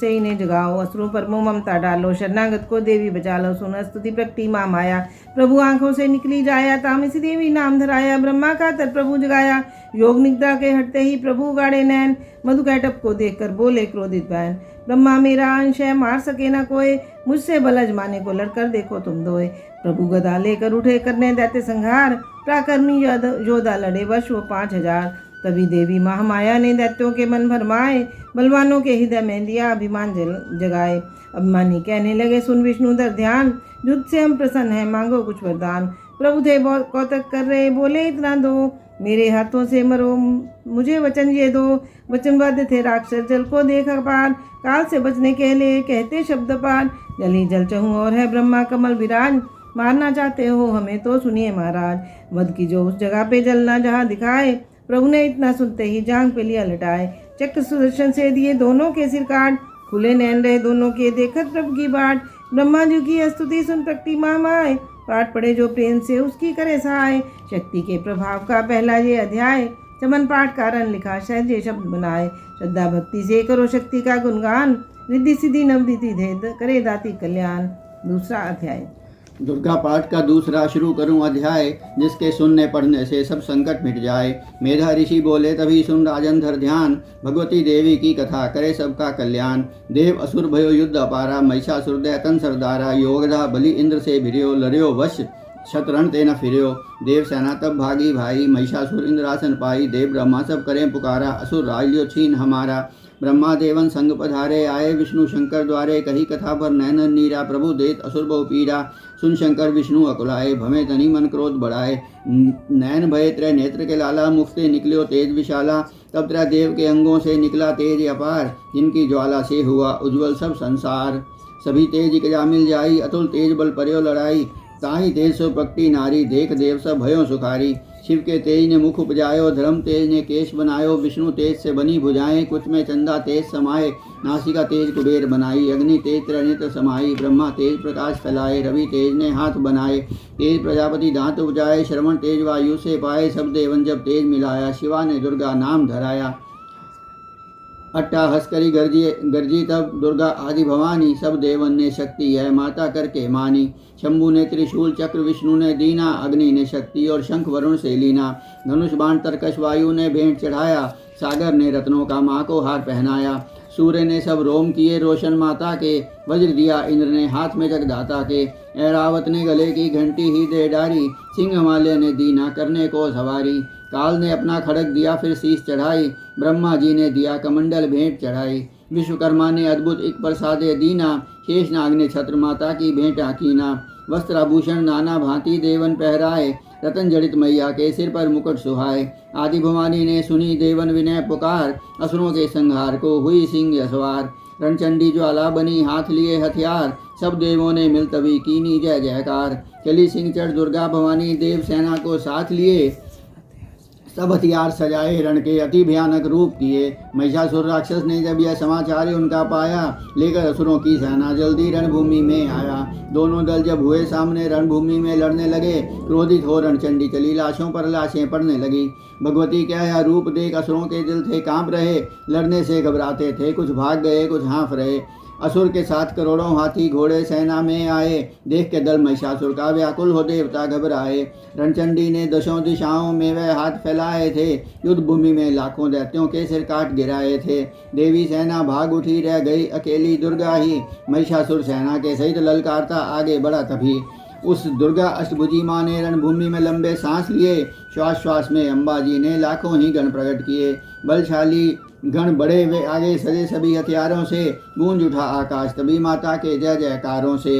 से इन्हें जगाओ। असुरों पर मोह ममता डालो, शरणागत को देवी बचा लो। सुन स्तुति प्रकटी माँ माया, प्रभु आंखों से निकली जाया। तामसी देवी नाम धराया, ब्रह्मा का तर प्रभु जगाया। योग निद्रा के हटते ही प्रभु गाड़े नैन, मधुकैटभ को देखकर बोले क्रोधित बैन। ब्रह्मा मेरा अंश है, मार सके न कोई। मुझसे बल अजमाने को लड़कर देखो तुम दोए। प्रभु गदा लेकर उठे, करने दैत्य संहार। पराक्रमी योद्धा लड़े वश वो 5000। तभी देवी महामाया ने दैत्यों के मन भरमाए, बलवानों के हृदय में दिया अभिमान जगाए। अभिमानी कहने लगे, सुन विष्णुधर ध्यान, युद्ध से हम प्रसन्न हैं, मांगो कुछ वरदान। प्रभु थे बहुत कौतक कर रहे, बोले इतना दो, मेरे हाथों से मरो मुझे वचन ये दो। वचनबद्ध थे राक्षस, जल को देख पार, काल से बचने के लिए कहते शब्द पार। जल ही जल चहूँ और है ब्रह्मा कमल विराज। मारना चाहते हो हमें तो सुनिए महाराज, वध की जो उस जगह पे जलना जहाँ दिखाए। प्रभु ने इतना सुनते ही जांग पे लिया लटाए, चक्र सुदर्शन से दिए दोनों के सिर काट। खुले नैन रहे दोनों के, देखत प्रभु की बाट। ब्रह्मा जी की स्तुति सुन प्रकटी मामाए, पाठ पढ़े जो प्रेम से उसकी करे सहाय। शक्ति के प्रभाव का पहला ये अध्याय, चमन पाठ कारण लिखा सहज ये शब्द बनाए। श्रद्धा भक्ति से करो शक्ति का गुणगान, रिद्धि सिद्धि नवदिति दे करे दाती कल्याण। दूसरा अध्याय। दुर्गा पाठ का दूसरा शुरू करूं अध्याय, जिसके सुनने पढ़ने से सब संकट मिट जाए। मेधा ऋषि बोले, तभी सुन राजन धर ध्यान। भगवती देवी की कथा करे सबका कल्याण। देव असुर भयो युद्ध अपारा, महिषासुर दैतन सरदारा। योगधा बलि इंद्र से भिड़ियो, लड़ियो वश शतरण ते न फिर्यो। देव सेना तब भागी भाई, महिषासुर इंद्रासन पाई। देव ब्रह्मा सब करें पुकारा, असुर राज लियो छीन हमारा। ब्रह्मा देवन संग पधारे, आए विष्णु शंकर द्वारे। कही कथा भर नैनन नीरा, प्रभु देत असुर बहु पीरा। सुन शंकर विष्णु अकुलाए, भमे तनि मन क्रोध बढ़ाए। नैन भय त्रय नेत्र के लाला, मुख से निकलियो तेज विशाला। तब त्रय देव के अंगों से निकला तेज अपार, जिनकी ज्वाला से हुआ उज्ज्वल सब संसार। सभी तेज इकजा मिल जाई, अतुल तेज बल पर्यो लड़ाई। ताहि तेज सो प्रकटी नारी, देख देव सब भयो सुखारी। शिव के तेज ने मुख उपजायो, धर्म तेज ने केश बनायो। विष्णु तेज से बनी भुजाएं, कुछ में चंदा तेज समाये। नासिका तेज कुबेर बनाई, अग्नि तेज त्रिनेत्र समाई। ब्रह्मा तेज प्रकाश फैलाए, रवि तेज ने हाथ बनाए। तेज प्रजापति दांत उपजाए, श्रवण तेज वायु से पाए। सब देवन जब तेज मिलाया, शिवा ने दुर्गा नाम धराया। अट्टा हंसकरी गर्जी तब दुर्गा आदि भवानी। सब देवन ने शक्ति है माता करके मानी। शंभु ने त्रिशूल चक्र विष्णु ने दीना, अग्नि ने शक्ति और शंख वरुण से लीना। धनुष बाण तरकश वायु ने भेंट चढ़ाया, सागर ने रत्नों का माँ को हार पहनाया। सूर्य ने सब रोम किए रोशन माता के, वज्र दिया इंद्र ने हाथ में जगदाता के। ऐरावत ने गले की घंटी ही दे डारी, सिंह हिमालय ने दीना करने को सवारी। काल ने अपना खड़ग दिया फिर शीश चढ़ाई, ब्रह्मा जी ने दिया कमंडल भेंट चढ़ाई। विश्वकर्मा ने अद्भुत एक प्रसादे दीना, शेषनाग ने छत्र माता की भेंटा कीना। वस्त्राभूषण नाना भांति देवन पहराए, रतन जड़ित मैया के सिर पर मुकुट सुहाए। आदि भवानी ने सुनी देवन विनय पुकार, असुरों के संहार को हुई सिंह सवार। रणचंडी ज्वाला बनी हाथ लिए हथियार, सब देवों ने मिल तभी कीनी जय जयकार। चली सिंह चढ़ दुर्गा भवानी, देव सेना को साथ लिए। सब हथियार सजाए रण के अति भयानक रूप किए। महिषासुर राक्षस ने जब यह समाचार उनका पाया, लेकर असुरों की सेना जल्दी रणभूमि में आया। दोनों दल जब हुए सामने रणभूमि में लड़ने लगे, क्रोधित हो रणचंडी चली, लाशों पर लाशें पड़ने लगी। भगवती क्या यह रूप देख असुरों के दिल थे कांप रहे। लड़ने से घबराते थे, कुछ भाग गए कुछ हाँफ रहे। असुर के साथ करोड़ों हाथी घोड़े सेना में आए, देख के दल महिषासुर का व्याकुल हो देवता घबराए। रणचंडी ने दशों दिशाओं में वह हाथ फैलाए थे, युद्ध भूमि में लाखों दैत्यों के सिर काट गिराए थे। देवी सेना भाग उठी, रह गई अकेली दुर्गा ही। महिषासुर सेना के सहित ललकारता आगे बढ़ा तभी। उस दुर्गा अष्टभुजी माँ ने रणभूमि में लंबे सांस लिए। श्वास श्वास में अम्बा जी ने लाखों ही गण प्रकट किए। बलशाली गण बड़े वे आगे सजे सभी हथियारों से, गूंज उठा आकाश तभी माता के जय जयकारों से।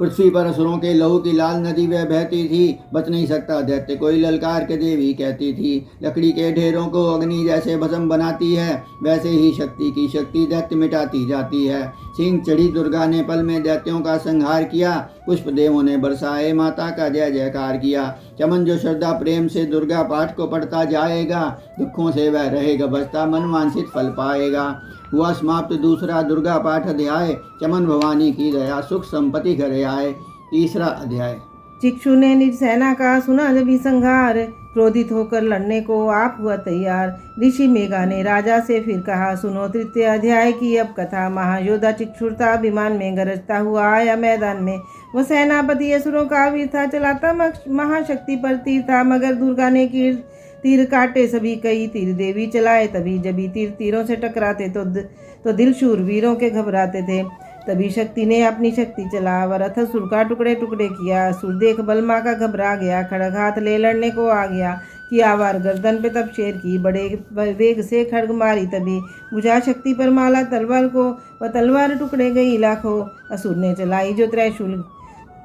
पृथ्वी पर असुरों के लहू की लाल नदी वह बहती थी, बच नहीं सकता दैत्य कोई ललकार के देवी कहती थी। लकड़ी के ढेरों को अग्नि जैसे भस्म बनाती है, वैसे ही शक्ति की शक्ति दैत्य मिटाती जाती है। सिंह चढ़ी दुर्गा ने पल में दैत्यों का संहार किया, पुष्प देवों ने बरसाए माता का जय जयकार किया। चमन जो श्रद्धा प्रेम से दुर्गा पाठ को पढ़ता जाएगा, दुखों से वह रहेगा बचता, मन वांछित फल पाएगा। हुआ समाप्त दूसरा दुर्गा पाठ अध्याय, चमन भवानी की दया सुख संपत्ति घरे आए। तीसरा अध्याय। चिक्षु ने निज सेना का सुना जब ही संहार, क्रोधित होकर लड़ने को आप हुआ तैयार। ऋषि मेघा ने राजा से फिर कहा, सुनो तृतीय अध्याय की अब कथा। महायोद्धा चिक्षुरता अभिमान में गरजता हुआ आया मैदान में। वह सेनापति असुरों का वीर था, चलाता महाशक्ति पर तीर था। मगर दुर्गा ने तीर काटे सभी, कई तीर देवी चलाए तभी। जब तीरों से टकराते तो दिल शूरवीरों के घबराते थे। तभी शक्ति ने अपनी शक्ति चला, वह रथ असुर का टुकड़े टुकड़े किया। असुर देख बलमा का घबरा गया, खड़ग हाथ ले लड़ने को आ गया। किया वार गर्दन पे तब शेर की, बड़े वेग से खड़ग मारी तभी। बुझा शक्ति पर माला तलवार को, वह तलवार टुकड़े गई लाखों। असुर ने चलाई जो त्रिशूल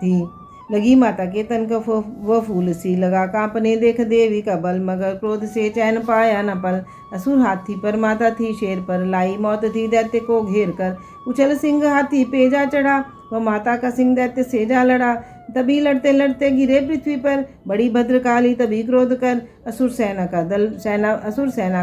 थी, लगी माता के तन का वह फूल सी। लगा कांपने देख देवी का बल, मगर क्रोध से चैन पाया न पल। असुर हाथी पर, माता थी शेर पर, लाई मौत थी दैत्य को घेर कर। उछल सिंह हाथी पे जा चढ़ा, वह माता का सिंह दैत्य से जा लड़ा। तभी लड़ते लड़ते गिरे पृथ्वी पर, बड़ी भद्रकाली तभी क्रोध कर। असुर सेना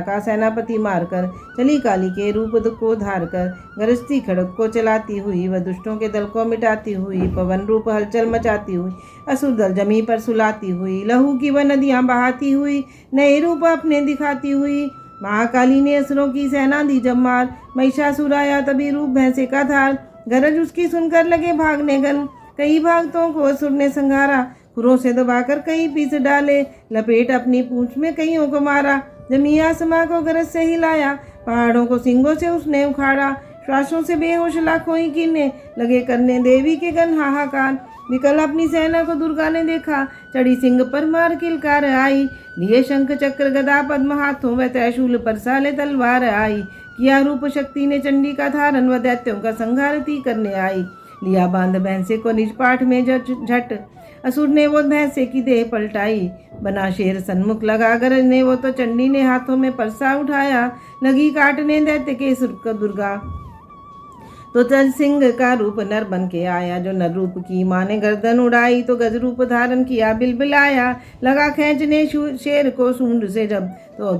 का सेनापति मारकर, चली काली के रूप को धार कर। गरजती खड़ग को चलाती हुई, वह दुष्टों के दल को मिटाती हुई। पवन रूप हलचल मचाती हुई, असुर दल जमी पर सुलाती हुई। लहू की वह नदियाँ बहाती हुई, नए रूप अपने दिखाती हुई। महाकाली ने असुरों की सेना दी जब मार, महिषासुर आया तभी रूप भैंसे का धार। गरज उसकी सुनकर लगे भागने गण, कई भागतों को असुर ने संघारा। खुरों से दबाकर कई पीस डाले, लपेट अपनी पूंछ में कईयों को मारा। जमी आसमां को गरज से हिलाया, पहाड़ों को सींगों से उसने उखाड़ा। श्वासों से बेहोश लाखों ही कीने, लगे करने देवी के गण हाहाकार। विकल अपनी सेना को दुर्गा ने देखा, चढ़ी सिंह पर मार किलकार आई, लिए शंख चक्र गदा पद्म हाथों व त्रिशूल पर साले तलवार आई। किया रूप शक्ति ने चंडी का धारण व दैत्यों का संहार थी करने आई। लिया बांध भैंसे को निज पाठ में झट, असुर ने वो भैंसे की देह पलटाई। बना शेर सन्मुख लगा गरजने, वो तो चंडी ने हाथों में परसा उठाया। लगी काटने दैत्य के सुर को दुर्गा, तो चल सिंह का रूप नर बन के आया। जो नर रूप की माँ ने गर्दन उड़ाई, तो गज रूप धारण किया बिलबिलाया। लगा खींचने शेर को सूंड से जब, तो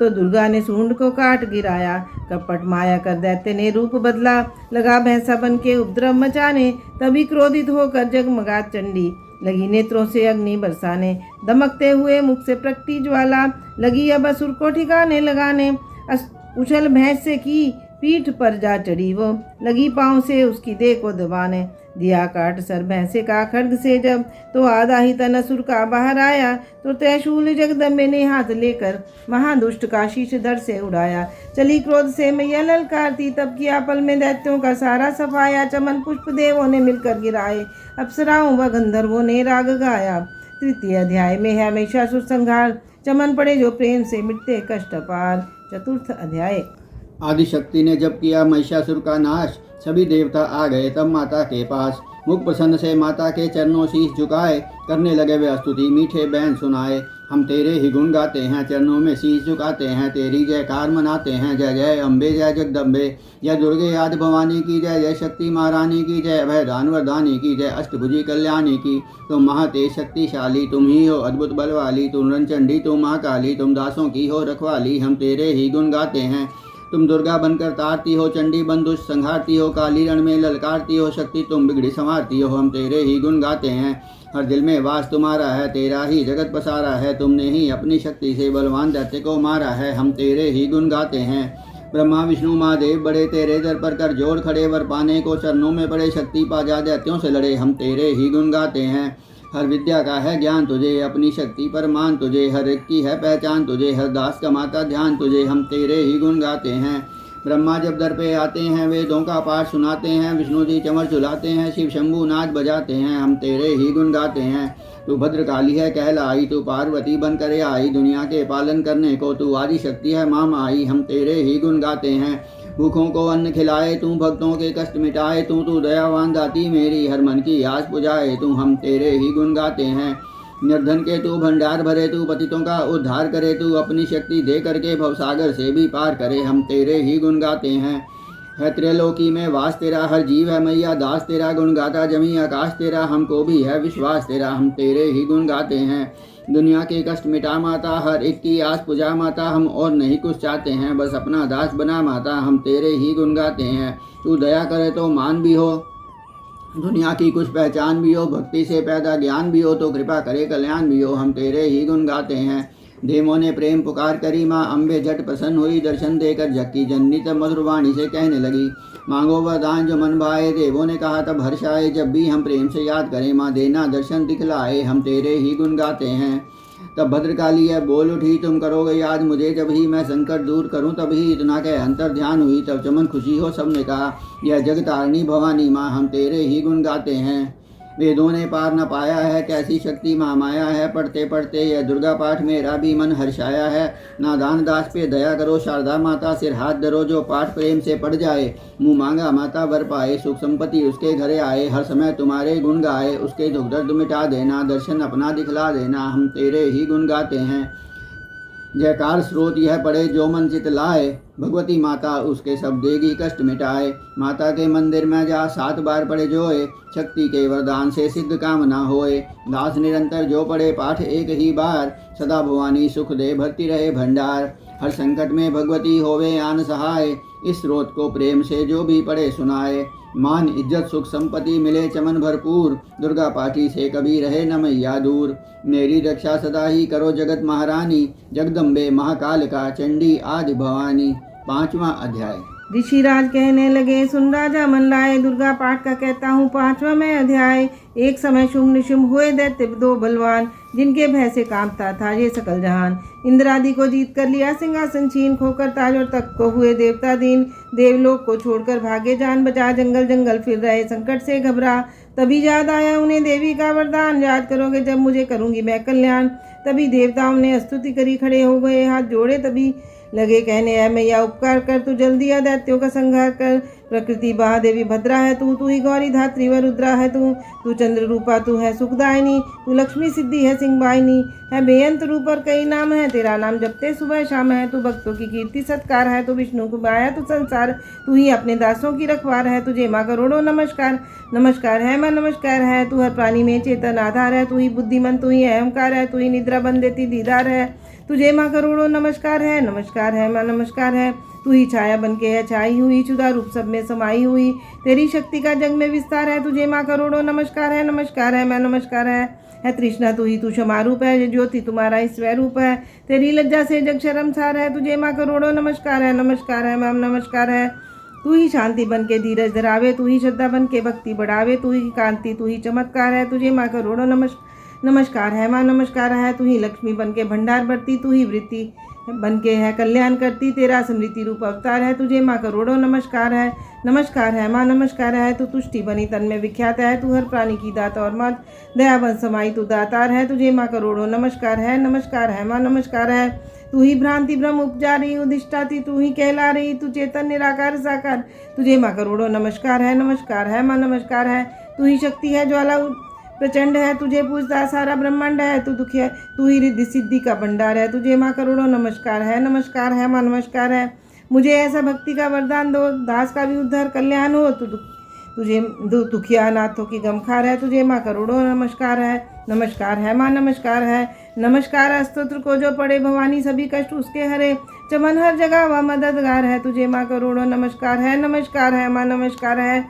दुर्गा ने सूंड को काट गिराया। कपट माया कर दैत्य ने रूप बदला, लगा भैंसा बन के उपद्रव मचाने। तभी क्रोधित होकर जगमगा चंडी, लगी नेत्रों से अग्नि बरसाने। दमकते हुए मुख से प्रकटी ज्वाला, लगी अब असुर को ठिकाने लगाने। उछल भैंसे की पीठ पर जा चढ़ी वो, लगी पांव से उसकी देह को दबाने। दिया काट सर भैंसे का खड्ग से जब, तो आधा ही तन असुर का बाहर आया। तो त्रिशूल जगदम्बे ने हाथ लेकर महादुष्ट का शीश धड़ से उड़ाया। चली क्रोध से मैया ललकारती, तब किया पल में दैत्यों का सारा सफाया। चमन पुष्प देवों ने मिलकर गिराए, अप्सराओं व गंधर्वों ने राग गाया। तृतीय अध्याय में है महिषासुर संहार, चमन पड़े जो प्रेम से मिटते कष्ट पार। चतुर्थ अध्याय। आदिशक्ति ने जब किया महिषासुर का नाश, सभी देवता आ गए तब माता के पास। मुख प्रसन्न से माता के चरणों शीश झुकाए, करने लगे वे स्तुति मीठे बैन सुनाए। हम तेरे ही गुण गाते हैं, चरणों में शीश झुकाते हैं, तेरी जयकार मनाते हैं। जय जय अम्बे जय जगदम्बे, जय दुर्गे आदि भवानी की जय, जय शक्ति महारानी की जय, अभय दान वरदानी की जय, अष्टभुजी कल्याणी की। तुम महातेज शक्तिशाली, तुम ही हो अद्भुत बल वाली, तुम रणचंडी तुम महाकाली, तुम दासों की हो रखवाली। हम तेरे ही गुण गाते हैं। तुम दुर्गा बनकर तारती हो, चंडी बन दुष्ट संहारती हो, काली रण में ललकारती हो, शक्ति तुम बिगड़ी संवारती हो। हम तेरे ही गुण गाते हैं। हर दिल में वास तुम्हारा है, तेरा ही जगत पसारा है। तुमने ही अपनी शक्ति से बलवान दैत्य को मारा है। हम तेरे ही गुण गाते हैं। ब्रह्मा विष्णु महादेव बड़े तेरे दर पर कर जोर खड़े, वर पाने को चरणों में पड़े, शक्ति पा जा दैत्यों से लड़े। हम तेरे ही गुण गाते हैं। हर विद्या का है ज्ञान तुझे, अपनी शक्ति पर मान तुझे, हर एक की है पहचान तुझे, हर दास का माता ध्यान तुझे। हम तेरे ही गुण गाते हैं। ब्रह्मा जब दर पे आते हैं, वेदों का पाठ सुनाते हैं, विष्णु जी चमर झुलाते हैं, शिव शंभु नाच बजाते हैं। हम तेरे ही गुण गाते हैं। तू भद्रकाली है कहलाई, तू पार्वती बन कर आई, दुनिया के पालन करने को तू आदि शक्ति है माँ माई। हम तेरे ही गुण गाते हैं। भूखों को अन्न खिलाए तू, भक्तों के कष्ट मिटाए तू दयावान दाती मेरी, हर मन की आस पुजाए तू। हम तेरे ही गुण गाते हैं। निर्धन के तू भंडार भरे, तू पतितों का उद्धार करे, तू अपनी शक्ति दे करके भवसागर से भी पार करे। हम तेरे ही गुण गाते हैं। है त्रैलोकी में वास तेरा, हर जीव है मैया दास तेरा, गुण गाता जमी आकाश तेरा, हमको भी है विश्वास तेरा। हम तेरे ही गुण गाते हैं। दुनिया के कष्ट मिटा माता, हर एक की आस पुजा माता, हम और नहीं कुछ चाहते हैं, बस अपना दास बना माता। हम तेरे ही गुण गाते हैं। तू दया करे तो मान भी हो, दुनिया की कुछ पहचान भी हो, भक्ति से पैदा ज्ञान भी हो, तो कृपा करे कल्याण भी हो। हम तेरे ही गुण गाते हैं। देवों ने प्रेम पुकार करी, माँ अम्बे झट प्रसन्न हुई, दर्शन देकर झक्की जननी तब मधुर वाणी से कहने लगी, मांगो वरदान जो मन भाए। देवों ने कहा तब हर्ष आए, जब भी हम प्रेम से याद करें, माँ देना दर्शन दिखलाए। हम तेरे ही गुण गाते हैं। तब भद्रकाली है बोल उठी, तुम करोगे याद मुझे, जब ही मैं संकट दूर करूं तभी इतना कह अंतर ध्यान हुई। तब चमन खुशी हो सबने कहा, यह जगतारिणी भवानी माँ। हम तेरे ही गुण गाते हैं। वेदों ने पार न पाया है, कैसी शक्ति महामाया है, पढ़ते पढ़ते यह दुर्गा पाठ मेरा भी मन हर्षाया है। नादान दास पे दया करो शारदा माता, सिर हाथ धरो जो पाठ प्रेम से पढ़ जाए, मुँह मांगा माता वर पाए, सुख संपत्ति उसके घरे आए, हर समय तुम्हारे गुण गाए, उसके दुख दर्द मिटा देना, दर्शन अपना दिखला देना। हम तेरे ही गुण गाते हैं। जयकार स्रोत यह पढ़े जो मन चित लाए, भगवती माता उसके सब देगी कष्ट मिटाए। माता के मंदिर में जा 7 बार पढ़े जोए, शक्ति के वरदान से सिद्ध काम ना होए। दास निरंतर जो पढ़े पाठ एक ही बार, सदा भवानी सुख दे भरती रहे भंडार। हर संकट में भगवती होवे आन सहाय, इस स्रोत को प्रेम से जो भी पढ़े सुनाए। मान इज्जत सुख संपत्ति मिले चमन भरपूर, दुर्गा पाठी से कभी रहे न मैया दूर। मेरी रक्षा सदा ही करो जगत महारानी, जगदम्बे महाकाल का चंडी आदि भवानी। 5वां अध्याय। ऋषिराज कहने लगे, सुन राजा मन लाए, दुर्गा पाठ का कहता हूँ 5वां मैं अध्याय। एक समय शुंभ निशुंभ हुए दैत्य 2 बलवान, जिनके भय से कांपता था ये सकल जहान। इंद्र आदि को जीत कर लिया सिंहासन छीन, खोकर ताज और तख्त को हुए देवता दीन। देवलोक को छोड़कर भागे जान बचा, जंगल जंगल फिर रहे संकट से घबरा। तभी याद आया उन्हें देवी का वरदान, याद करोगे जब मुझे करूंगी मैं कल्याण। तभी देवताओं ने स्तुति करी, खड़े हो गए हाथ जोड़े, तभी लगे कहने, है मैया उपकार कर, तू जल्दी आ दैत्यों का संहार कर। प्रकृति महादेवी भद्रा है तू ही गौरी धात्री व रुद्रा है तू चंद्र रूपा, तू है सुखदायिनी, तू लक्ष्मी सिद्धि है सिंहवाहिनी, है बेअंत रूप और कई नाम है, तेरा नाम जपते सुबह शाम है। तू भक्तों की कीर्ति सत्कार है, तू विष्णु को माया तू संसार, तू ही अपने दासों की रखवार है, तुझे माँ करोड़ों नमस्कार। नमस्कार है माँ नमस्कार है, तू हर प्राणी में चेतन आधार है, तू ही बुद्धिमन, तू ही अहंकार है, तू ही निद्रा बन देती दीदार है, तुझे माँ करोड़ों नमस्कार है माँ नमस्कार है। तू ही छाया बन के है छाई हुई, क्षुधा रूप सब में समाई हुई, तेरी शक्ति का जग में विस्तार है, तुझे माँ करोड़ों नमस्कार है माँ नमस्कार है। तृष्णा तू ही, तू क्षमा रूप है, ज्योति तुम्हारा ही स्वरूप है, तेरी लज्जा से जग शर्मसार है, तुझे माँ करोड़ों नमस्कार है माँ नमस्कार है। तू ही शांति बन के धीरज धरावे, तू ही श्रद्धा बन के भक्ति बढ़ावे, तू ही कांति तू ही चमत्कार है, तुझे माँ करोड़ों नमस्कार है माँ नमस्कार है। तू ही लक्ष्मी बन के भंडार भरती, तू ही वृत्ति बन के है कल्याण करती, तेरा स्मृति रूप अवतार है, तुझे माँ करोड़ों नमस्कार है माँ नमस्कार है। तू तुष्टि बनी तन में विख्यात है, तू हर प्राणी की दाता और मत दया बन समाई तू दातार है, तुझे माँ करोड़ों नमस्कार है माँ नमस्कार है। तू ही भ्रांति भ्रम उपजा रही उदिष्टाती, तू ही कहला रही तू चेतन निराकार साकार, तुझे माँ करोड़ों नमस्कार है माँ नमस्कार है। तू ही शक्ति है ज्वाला प्रचंड है, तुझे पूजता सारा ब्रह्मांड है, तू दुखी है, तू ही रिद्धि सिद्धि का भंडार है, तुझे माँ करोड़ों नमस्कार है माँ नमस्कार है। मुझे ऐसा भक्ति का वरदान दो, दास का भी उद्धार कल्याण हो, तुझे दुखिया नाथों की गमखार है, तुझे माँ करोड़ों नमस्कार है माँ नमस्कार है। नमस्कार स्तोत्र को जो पढ़े भवानी सभी कष्ट उसके हरे, चमन हर जगह वह मददगार है, तुझे माँ करोड़ों नमस्कार है माँ नमस्कार है।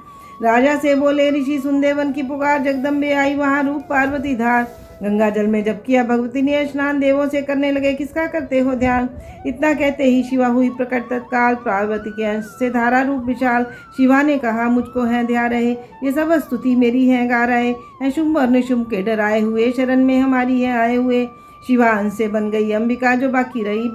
राजा से बोले ऋषि सुन देवन की पुकार, जगदम्बे आई वहाँ रूप पार्वती धार। गंगा जल में जब किया भगवती ने स्नान, देवों से करने लगे किसका करते हो ध्यान। इतना कहते ही शिवा हुई प्रकट तत्काल, पार्वती के अंश से धारा रूप विशाल। शिवा ने कहा मुझको है ध्या रहे, ये सब स्तुति मेरी है गा रहे हैं, शुंभ और निशुंभ के डराए हुए, शरण में हमारी है आए हुए। शिवा अंश से बन गई अंबिका, जो बाकी रही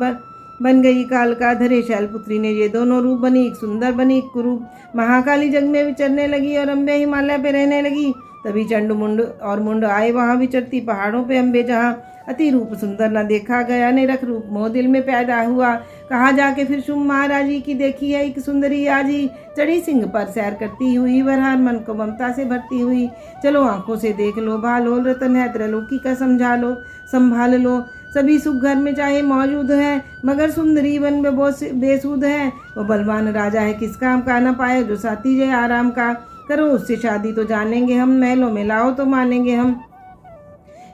बन गई काल का धरे शैलपुत्री ने ये दोनों रूप बनी, एक सुंदर बनी एक कुरूप। महाकाली जग में विचरने लगी और अम्बे हिमालय पे रहने लगी। तभी चंड मुंड और मुंड आए वहाँ विचरती पहाड़ों पे अम्बे, जहाँ अति रूप सुंदर न देखा गया, निरख रूप मोह दिल में पैदा हुआ। कहा जाके फिर शुंभ महाराजी की देखी है एक सुंदरी आजी, चढ़ी सिंह पर सैर करती हुई, वरहार मन को ममता से भरती हुई। चलो आंखों से देख लो भालो, रतन है त्रैलोकी का संभाल लो। सभी सुख घर में चाहे मौजूद है, मगर सुंदरी वन में बेसूद है। वो बलवान राजा है किस काम का, न पाए जो साथी जय आराम का। करो उससे शादी तो जानेंगे हम, महलों में लाओ तो मानेंगे हम।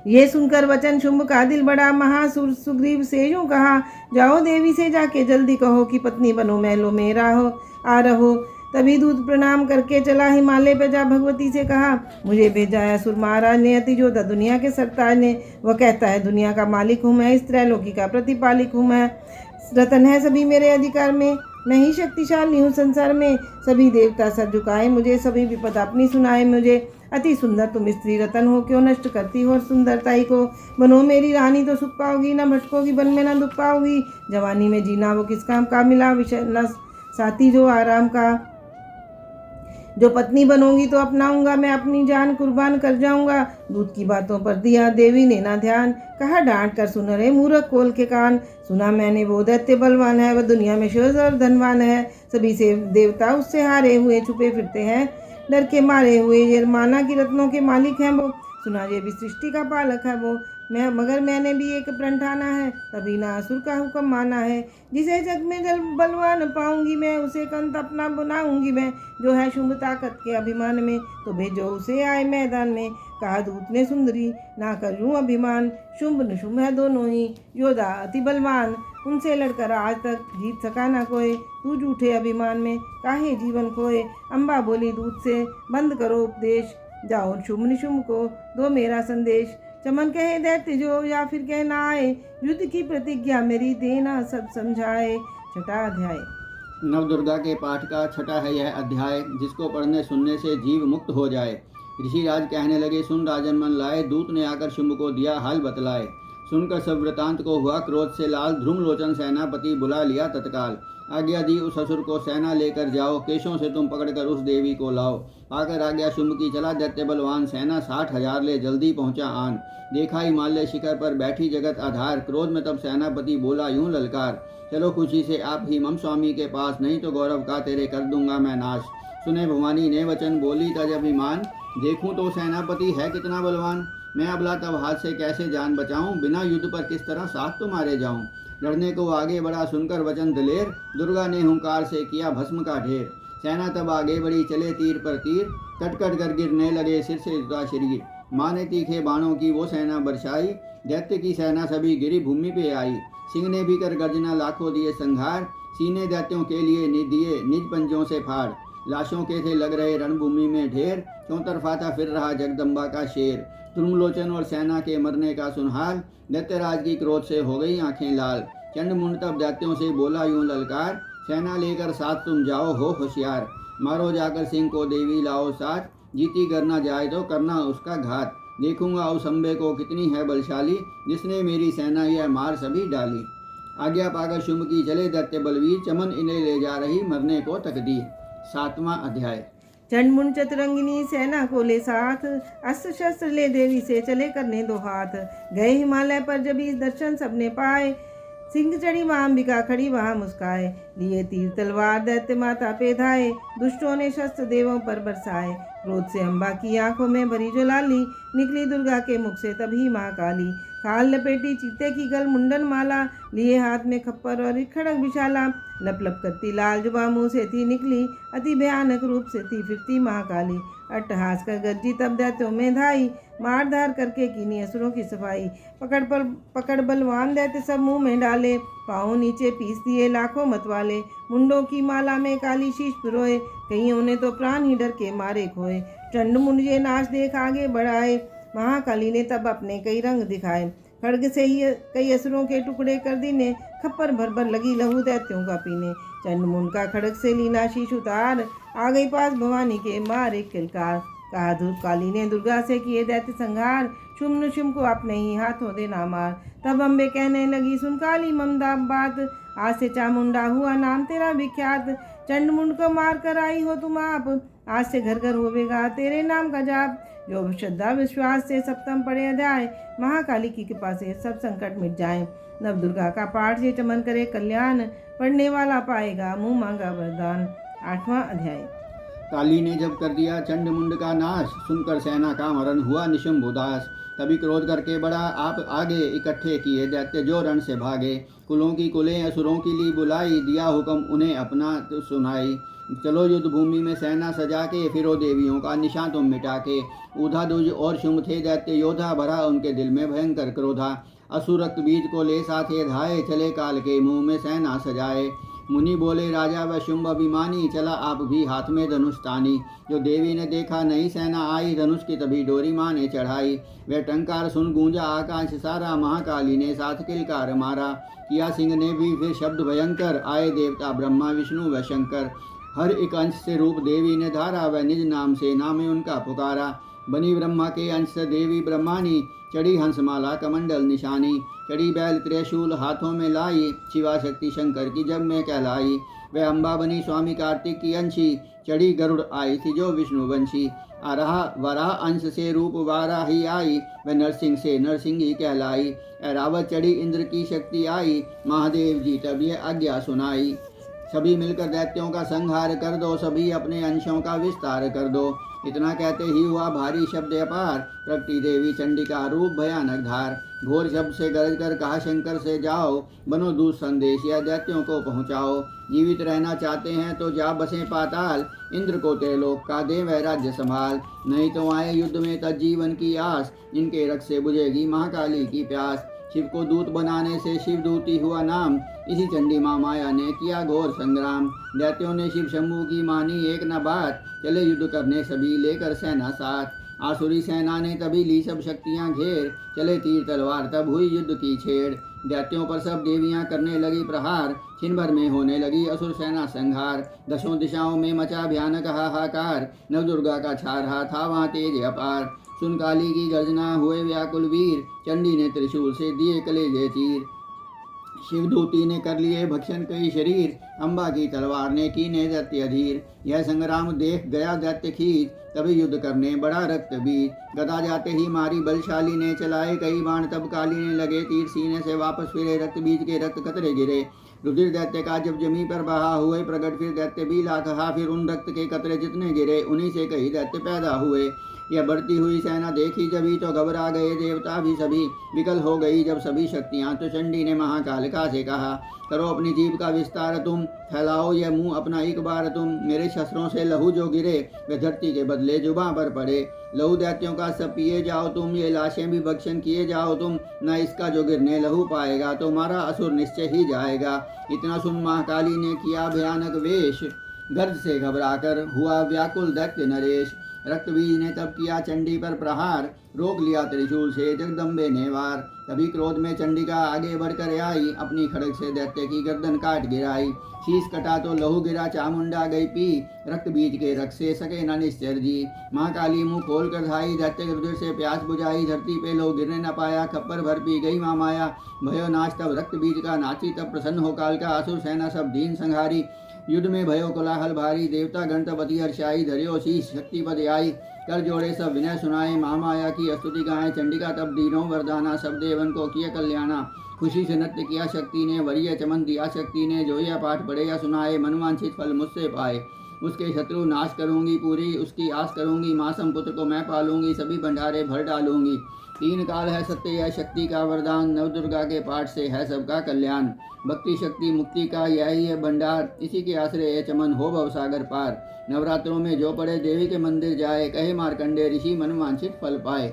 ये सुनकर वचन शुंभ का दिल बड़ा, महासुर सुग्रीव से यूं कहा, जाओ देवी से जाके जल्दी कहो कि पत्नी बनो महलों में रहो। तभी दूत प्रणाम करके चला हिमालय पे, जा भगवती से कहा, मुझे भेजा है असुर महाराज ने, अति जोधा दुनिया के सरताज ने। वह कहता है दुनिया का मालिक हूँ मैं, इस त्रैलोकी का प्रतिपालिक हूँ मैं, रतन है सभी मेरे अधिकार में, मैं ही शक्तिशाली हूँ संसार में। सभी देवता सर झुकाए मुझे, सभी विपद अपनी सुनाए मुझे। अति सुंदर तुम स्त्री रतन हो, क्यों नष्ट करती हो सुंदरताई को। बनो मेरी रानी तो सुख पाओगी, न भटकोगी वन में न दुख पाओगी। जवानी में जीना वो किस काम का, मिला विषय न साथी जो आराम का। जो पत्नी बनोगी तो अपनाऊंगा मैं, अपनी जान कुर्बान कर जाऊंगा। दूत की बातों पर दिया देवी ने ना ध्यान, कहा डांट कर सुन रे मूर्ख खोल के कान। सुना मैंने वो दैत्य बलवान है, वह दुनिया में शोज और धनवान है। सभी से देवता उससे हारे हुए छुपे फिरते हैं, डर के मारे हुए। ये माना कि रत्नों के मालिक हैं वो, सुना ये भी सृष्टि का पालक है वो। मगर मैंने भी एक प्रण ठाना है, तभी ना असुर का हुक्म माना है। जिसे जग में जल बलवान पाऊंगी मैं, उसे कंत अपना बनाऊंगी मैं। जो है शुंभ ताकत के अभिमान में, तो भेजो उसे आए मैदान में। कहा दूत ने सुंदरी, ना कर यूं अभिमान, शुंभ निशुंभ है दोनों ही योद्धा अति बलवान। उनसे लड़कर आज तक जीत सका ना कोई, तू झूठे अभिमान में काहे जीवन खोए। अम्बा बोली दूत से, बंद करो उपदेश, जाओ शुंभ निशुंभ को दो मेरा संदेश। चमन कहे दैत्य जो, या फिर कहना आए, युद्ध की प्रतिज्ञा मेरी देना सब समझाए। छठा अध्याय। नवदुर्गा के पाठ का छठा है यह अध्याय, जिसको पढ़ने सुनने से जीव मुक्त हो जाए। ऋषिराज कहने लगे, सुन राजन मन लाए, दूत ने आकर शुंभ को दिया हाल बतलाए। सुनकर सब वृतांत को हुआ क्रोध से लाल, ध्रुमलोचन सेनापति बुला लिया तत्काल। आज्ञा दी उस असुर को सेना लेकर जाओ, केशों से तुम पकड़कर उस देवी को लाओ। पाकर आज्ञा शुंभ की चला दैत्य बलवान, सेना 60,000 ले जल्दी पहुंचा आन। देखा हिमालय शिखर पर बैठी जगत आधार, क्रोध में तब सेनापति बोला यूं ललकार, चलो खुशी से आप ही मम स्वामी के पास, नहीं तो गौरव का तेरे कर दूंगा मैं नाश। सुने भवानी ने वचन, बोली तज अभिमान, देखूं तो सेनापति है कितना बलवान। मैं अबला तब हाथ से कैसे जान बचाऊं, बिना युद्ध पर किस तरह साथ तुम्हारे जाऊं। लड़ने को आगे बढ़ा सुनकर वचन दिलेर, दुर्गा ने हुंकार से किया भस्म का ढेर। सेना तब आगे बढ़ी, चले तीर पर तीर, कट कट कर गिरने लगे सिर से जुदा शरीर। माँ ने तीखे बाणों की वो सेना बरसाई, दैत्य की सेना सभी गिरी भूमि पे आई। सिंह ने भी कर गर्जना लाखों दिए संघार, सीने दैत्यों के लिए दिए निज पंजों से फाड़। लाशों के थे लग रहे रणभूमि में ढेर, चौतरफा था फिर रहा जगदम्बा का शेर। ध्रुमलोचन और सेना के मरने का सुनहाल, दैत्यराज की क्रोध से हो गई आंखें लाल। चंडमुंड तब दैत्यों से बोला यूं ललकार, सेना लेकर साथ तुम जाओ हो होशियार। मारो जाकर सिंह को देवी लाओ साथ, जीती करना जाए तो करना उसका घात। देखूंगा उस अम्बे को कितनी है बलशाली, जिसने मेरी सेना यह मार सभी डाली। आज्ञा पाकर शुंभ की चले दैत्य बलवीर, चमन इन्हें ले जा रही मरने को तकदीर। 7वां अध्याय। चंडमुंड चतुरंगिनी सेना को ले साथ, अस्त्र शस्त्र ले देवी से चले करने दो हाथ। गए हिमालय पर जब इस दर्शन सबने पाए, सिंह चढ़ी वहाँ अंबिका खड़ी वहाँ मुस्काए। लिए तीर तलवार दैत्य माता पे धाए, दुष्टों ने शस्त्र देवों पर बरसाए। क्रोध से अम्बा की आंखों में भरी जो लाली, निकली दुर्गा के मुख से तभी माँ काली। खाल लपेटी चीते की गल मुंडन माला, लिए हाथ में खप्पर और एक खड़ग विशाला। लप लप करती लाल जुबा मुँह से थी निकली, अति भयानक रूप से थी फिरती महाकाली। अट्टहास कर गरजी तब दैत्यों में धाई, मार धार करके कीनी असुरों की सफाई। पकड़ बलवान दैत्य सब मुंह में डाले, पाँव नीचे पीस दिए लाखों मतवाले। मुंडों की माला में काली शीश पिरोए, कईयों ने तो प्राण ही डर के मारे खोए। चंडमुंड ये नाश देख आगे बढ़ाए, महाकाली ने तब अपने कई रंग दिखाए। खड्ग से ही कई असुरों के टुकड़े कर दीने, खप्पर भर भर लगी लहू दैत्यों का पीने। चंडमुंड का खड्ग से लीना शीश उतार, आ गई पास भवानी के मारे किलकार। कहा धूप काली ने दुर्गा से किए दैत्य संहार, शुंभ को अपने ही हाथों देना मार। तब अम्बे कहने लगी सुन काली ममदा बात, आज से चामुंडा हुआ नाम तेरा विख्यात। चंडमुंड को मार कर आई हो तुम आप, आज से घर घर होवेगा तेरे नाम का जाप। जो श्रद्धा विश्वास से सप्तम पढ़े अध्याय, महाकाली की कृपा से सब संकट मिट जाए। नव दुर्गा का पाठ से चमन करे कल्याण, पढ़ने वाला पाएगा मुंह मांगा वरदान। 8वां अध्याय। काली ने जब कर दिया चंडमुंड का नाश, सुनकर सेना का मरण हुआ निशुंभ उदास। तभी क्रोध करके बढ़ा आप आगे, इकट्ठे किए दैत्य जो रण से भागे। कुलों की कुलें असुरों की ली बुलाई, दिया हुक्म उन्हें अपना तो सुनाई। चलो युद्ध भूमि में सेना सजा के, फिरो देवियों का निशान तुम मिटा के। ऊधा दुज और शुंभ थे दैत्य योधा, भरा उनके दिल में भयंकर क्रोधा। असुर रक्त बीज को ले साथे धाये, चले काल के मुंह में सेना सजाए। मुनि बोले राजा व शुंभ अभिमानी, चला आप भी हाथ में धनुष तानी। जो देवी ने देखा नई सेना आई, धनुष की तभी डोरी माँ ने चढ़ाई। वह टंकार सुन गूंजा आकाश सारा, महाकाली ने साथ किलकार मारा। किया सिंह ने भी फिर शब्द भयंकर, आए देवता ब्रह्मा विष्णु व शंकर। हर एक अंश से रूप देवी ने धारा, वह निज नाम से नामे उनका पुकारा। बनी ब्रह्मा के अंश से देवी ब्रह्मानी, चढ़ी हंसमाला कमंडल निशानी। चढ़ी बैल त्रिशूल हाथों में लाई, शिवा शक्ति शंकर की जब में कहलाई। वह अम्बा बनी स्वामी कार्तिक की अंशी, चढ़ी गरुड़ आई थी जो विष्णु वंशी। वराह अंश से रूप वाराही आई, वह नरसिंह से नरसिंही कहलाई। रावत चढ़ी इंद्र की शक्ति आई, महादेव जी तब ये आज्ञा सुनाई। सभी मिलकर दैत्यों का संहार कर दो, सभी अपने अंशों का विस्तार कर दो। इतना कहते ही हुआ भारी शब्द अपार, प्रकटी देवी चंडिका रूप भयानक धार। घोर शब्द से गरज कर कहा शंकर से जाओ, बनो दूत संदेश या दैत्यों को पहुँचाओ। जीवित रहना चाहते हैं तो जा बसे पाताल, इंद्र को त्रिलोक का दे वह राज्य संभाल। नहीं तो आए युद्ध में तज्जीवन की आस, इनके रक्त से बुझेगी महाकाली की प्यास। शिव को दूत बनाने से शिव दूती हुआ नाम, इसी चंडी माँ माया ने किया घोर संग्राम। दैत्यों ने शिव शंभू की मानी एक न बात, चले युद्ध करने सभी लेकर सेना साथ। आसुरी सेना ने तभी ली सब शक्तियां घेर, चले तीर तलवार तब हुई युद्ध की छेड़। दैत्यों पर सब देवियां करने लगी प्रहार, छिन भर में होने लगी असुर सेना संहार। दशों दिशाओं में मचा भयानक हाहाकार, नवदुर्गा का छा रहा था वहाँ तेज अपार। सुन काली की गर्जना हुए व्याकुल वीर, चंडी ने त्रिशूल से दिए कलेजे चीर। शिवदूती ने कर लिए भक्षण कई शरीर, अम्बा की तलवार ने कीने दैत्य अधीर। यह संग्राम देख गया दैत्य खींच, तभी युद्ध करने बड़ा रक्त बीज। गदा जाते ही मारी बलशाली ने, चलाए कई बाण तब काली ने लगे। तीर सीने से वापस फिरे, रक्त बीज के रक्त कतरे गिरे। रुधिर दैत्य का जब जमी पर बहा, हुए प्रगट फिर दैत्य भी ला कहा। फिर उन रक्त के कतरे जितने गिरे, उन्हीं से कई दैत्य पैदा हुए। यह बढ़ती हुई सेना देखी जभी, तो घबरा गए देवता भी सभी। विकल हो गई जब सभी शक्तियां, तो चंडी ने महाकालिका से कहा, करो अपनी जीभ का विस्तार तुम, फैलाओ यह मुंह अपना एक बार तुम। मेरे शस्त्रों से लहू जो गिरे, वे धरती के बदले जुबां पर पड़े। लहू दैत्यों का सब पिए जाओ तुम, ये लाशें भी भक्षण किए जाओ तुम। न इसका जो गिरने लहू पाएगा, तो मारा असुर निश्चय ही जाएगा। इतना सुन महाकाली ने किया भयानक वेश, गर्ज से घबराकर हुआ व्याकुल दैत्य नरेश। रक्तबीज ने तब किया चंडी पर प्रहार, रोक लिया त्रिशूल से जगदम्बे ने वार। तभी क्रोध में चंडिका आगे बढ़कर आई, अपनी खड़ग से दैत्य की गर्दन काट गिराई। शीश कटा तो लहू गिरा, चामुंडा गई पी, रक्त बीज के रक्त से सके न निश्चर जी। महाकाली मुंह खोल कर धाई, दैत्य रुधिर से प्यास बुझाई। धरती पे लहू गिरने न पाया, खप्पर भर पी गई माँ माया। भयो नाश तब रक्त बीज का नाची, तब प्रसन्न हो काल का असुर सेना सब दीन संहारी। युद्ध में भयो कोलाहल भारी, देवता गणपति हर्षाई। धर्यो शीश शक्ति पद आई, कर जोड़े सब विनय सुनाए। महामाया की स्तुति गाएं, चंडिका तब दीनों वरदाना। सब देवन को किया कल्याणा, खुशी से नृत्य किया शक्ति ने। वरीय चमन दिया शक्ति ने, जो यह पाठ पढ़े या सुनाए, मनवांछित फल मुझसे पाए। उसके शत्रु नाश करूंगी पूरी, उसकी आस करूंगी। मासम पुत्र को मैं पालूंगी, सभी भंडारे भर डालूंगी। तीन काल है सत्य यह शक्ति का वरदान, नवदुर्गा के पाठ से है सबका कल्याण। भक्ति शक्ति मुक्ति का यही है भंडार, इसी के आश्रय है चमन हो भवसागर पार। नवरात्रों में जो पड़े देवी के मंदिर जाए, कहे मार्कंडे ऋषि मनवांछित फल पाए।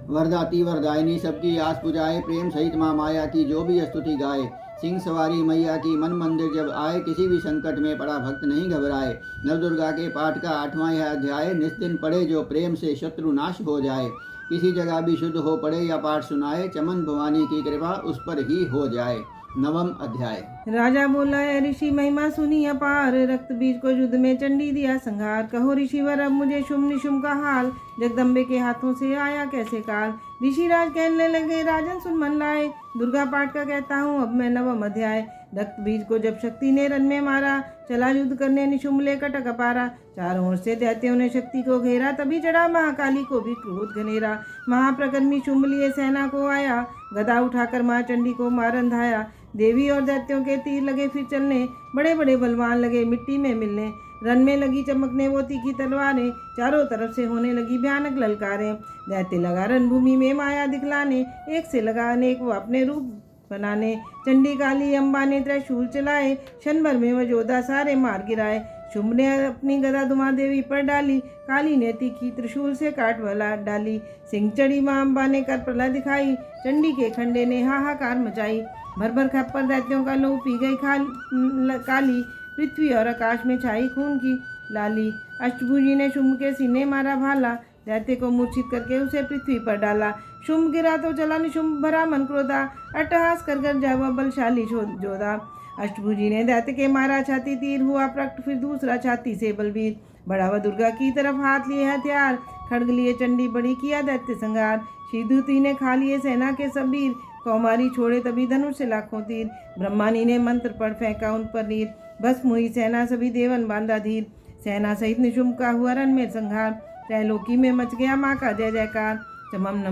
वरदाती वरदायिनी सबकी आस पुजाए, प्रेम सहित माँ माया की जो भी स्तुति गाए। सिंह सवारी मैया की मन मंदिर जब आए, किसी भी संकट में पड़ा भक्त नहीं घबराए। नवदुर्गा के पाठ का 8वां यह अध्याय, निस्दिन पढ़े जो प्रेम से शत्रु नाश हो जाए। किसी जगह भी शुद्ध हो पड़े या पाठ सुनाए, चमन भवानी की कृपा उस पर ही हो जाए। 9वां अध्याय। राजा बोला, है ऋषि महिमा सुनी अपार, रक्त बीज को युद्ध में चंडी दिया संहार। कहो ऋषिवर अब मुझे शुम निशुम का हाल, जगदम्बे के हाथों से आया कैसे काल। ऋषिराज कहने लगे, राजन सुन मन लाए, दुर्गा पाठ का कहता हूँ अब मैं 9वां अध्याय। रक्त बीज को जब शक्ति ने रन में मारा, चला युद्ध करने निशुम्भ लेकर टकपारा। चारों ओर से दैत्यों ने शक्ति को घेरा, तभी चढ़ा महाकाली को भी क्रोध घनेरा। महाप्रकर्मी शुम्भ लिए सेना को आया, गदा उठाकर माँ चंडी को मारन धाया। देवी और दैत्यों के तीर लगे फिर चलने, बड़े बड़े बलवान लगे मिट्टी में मिलने। रन में लगी चमकने वो तीखी तलवारें, चारों तरफ से होने लगी भयानक ललकारें। दैत्य लगा रणभूमि में माया दिखलाने, एक से लगा अनेक वो अपने रूप बनाने। चंडी काली अम्बा ने त्रिशूल चलाए, क्षण भर में वह योद्धा सारे मार गिराए। शुंभ ने अपनी गदा धुमा देवी पर डाली, काली ने तीखी त्रिशूल से काट वाला डाली। सिंह चढ़ी माँ अम्बा ने कर प्रलय दिखाई, चंडी के खंडे ने हाहाकार मचाई। भर भर खप्पर दैत्यों का लहू पी गई काली, पृथ्वी और आकाश में छाई खून की लाली। अष्टभुजी ने शुंभ के सीने मारा भाला, दैत्य को मूर्छित करके उसे पृथ्वी पर डाला। शुंभ गिरा तो चला निशुंभ भरा मन क्रोधा, अट्टहास कर कर जा वह बलशाली जोधा। अष्टभुजी ने दैत्य के मारा छाती तीर, हुआ प्रकट फिर दूसरा छाती से बलवीर। बढ़ावा दुर्गा की तरफ हाथ लिए हथियार, खड़ग लिए चंडी बड़ी किया दैत्य संगार। शिवदूती ने खा लिए सेना के सबीर, कौमारी छोड़े तभी धनुष से लाखों तीर। ब्रह्मानी ने मंत्र पढ़ फेंका उन पर नीर, भस्म हुई सेना सभी देवन बांधा धीर। सेना सहित निशुंभ का हुआ रण में संहार, त्रैलोकी में मच गया माँ का जय जयकार। चमम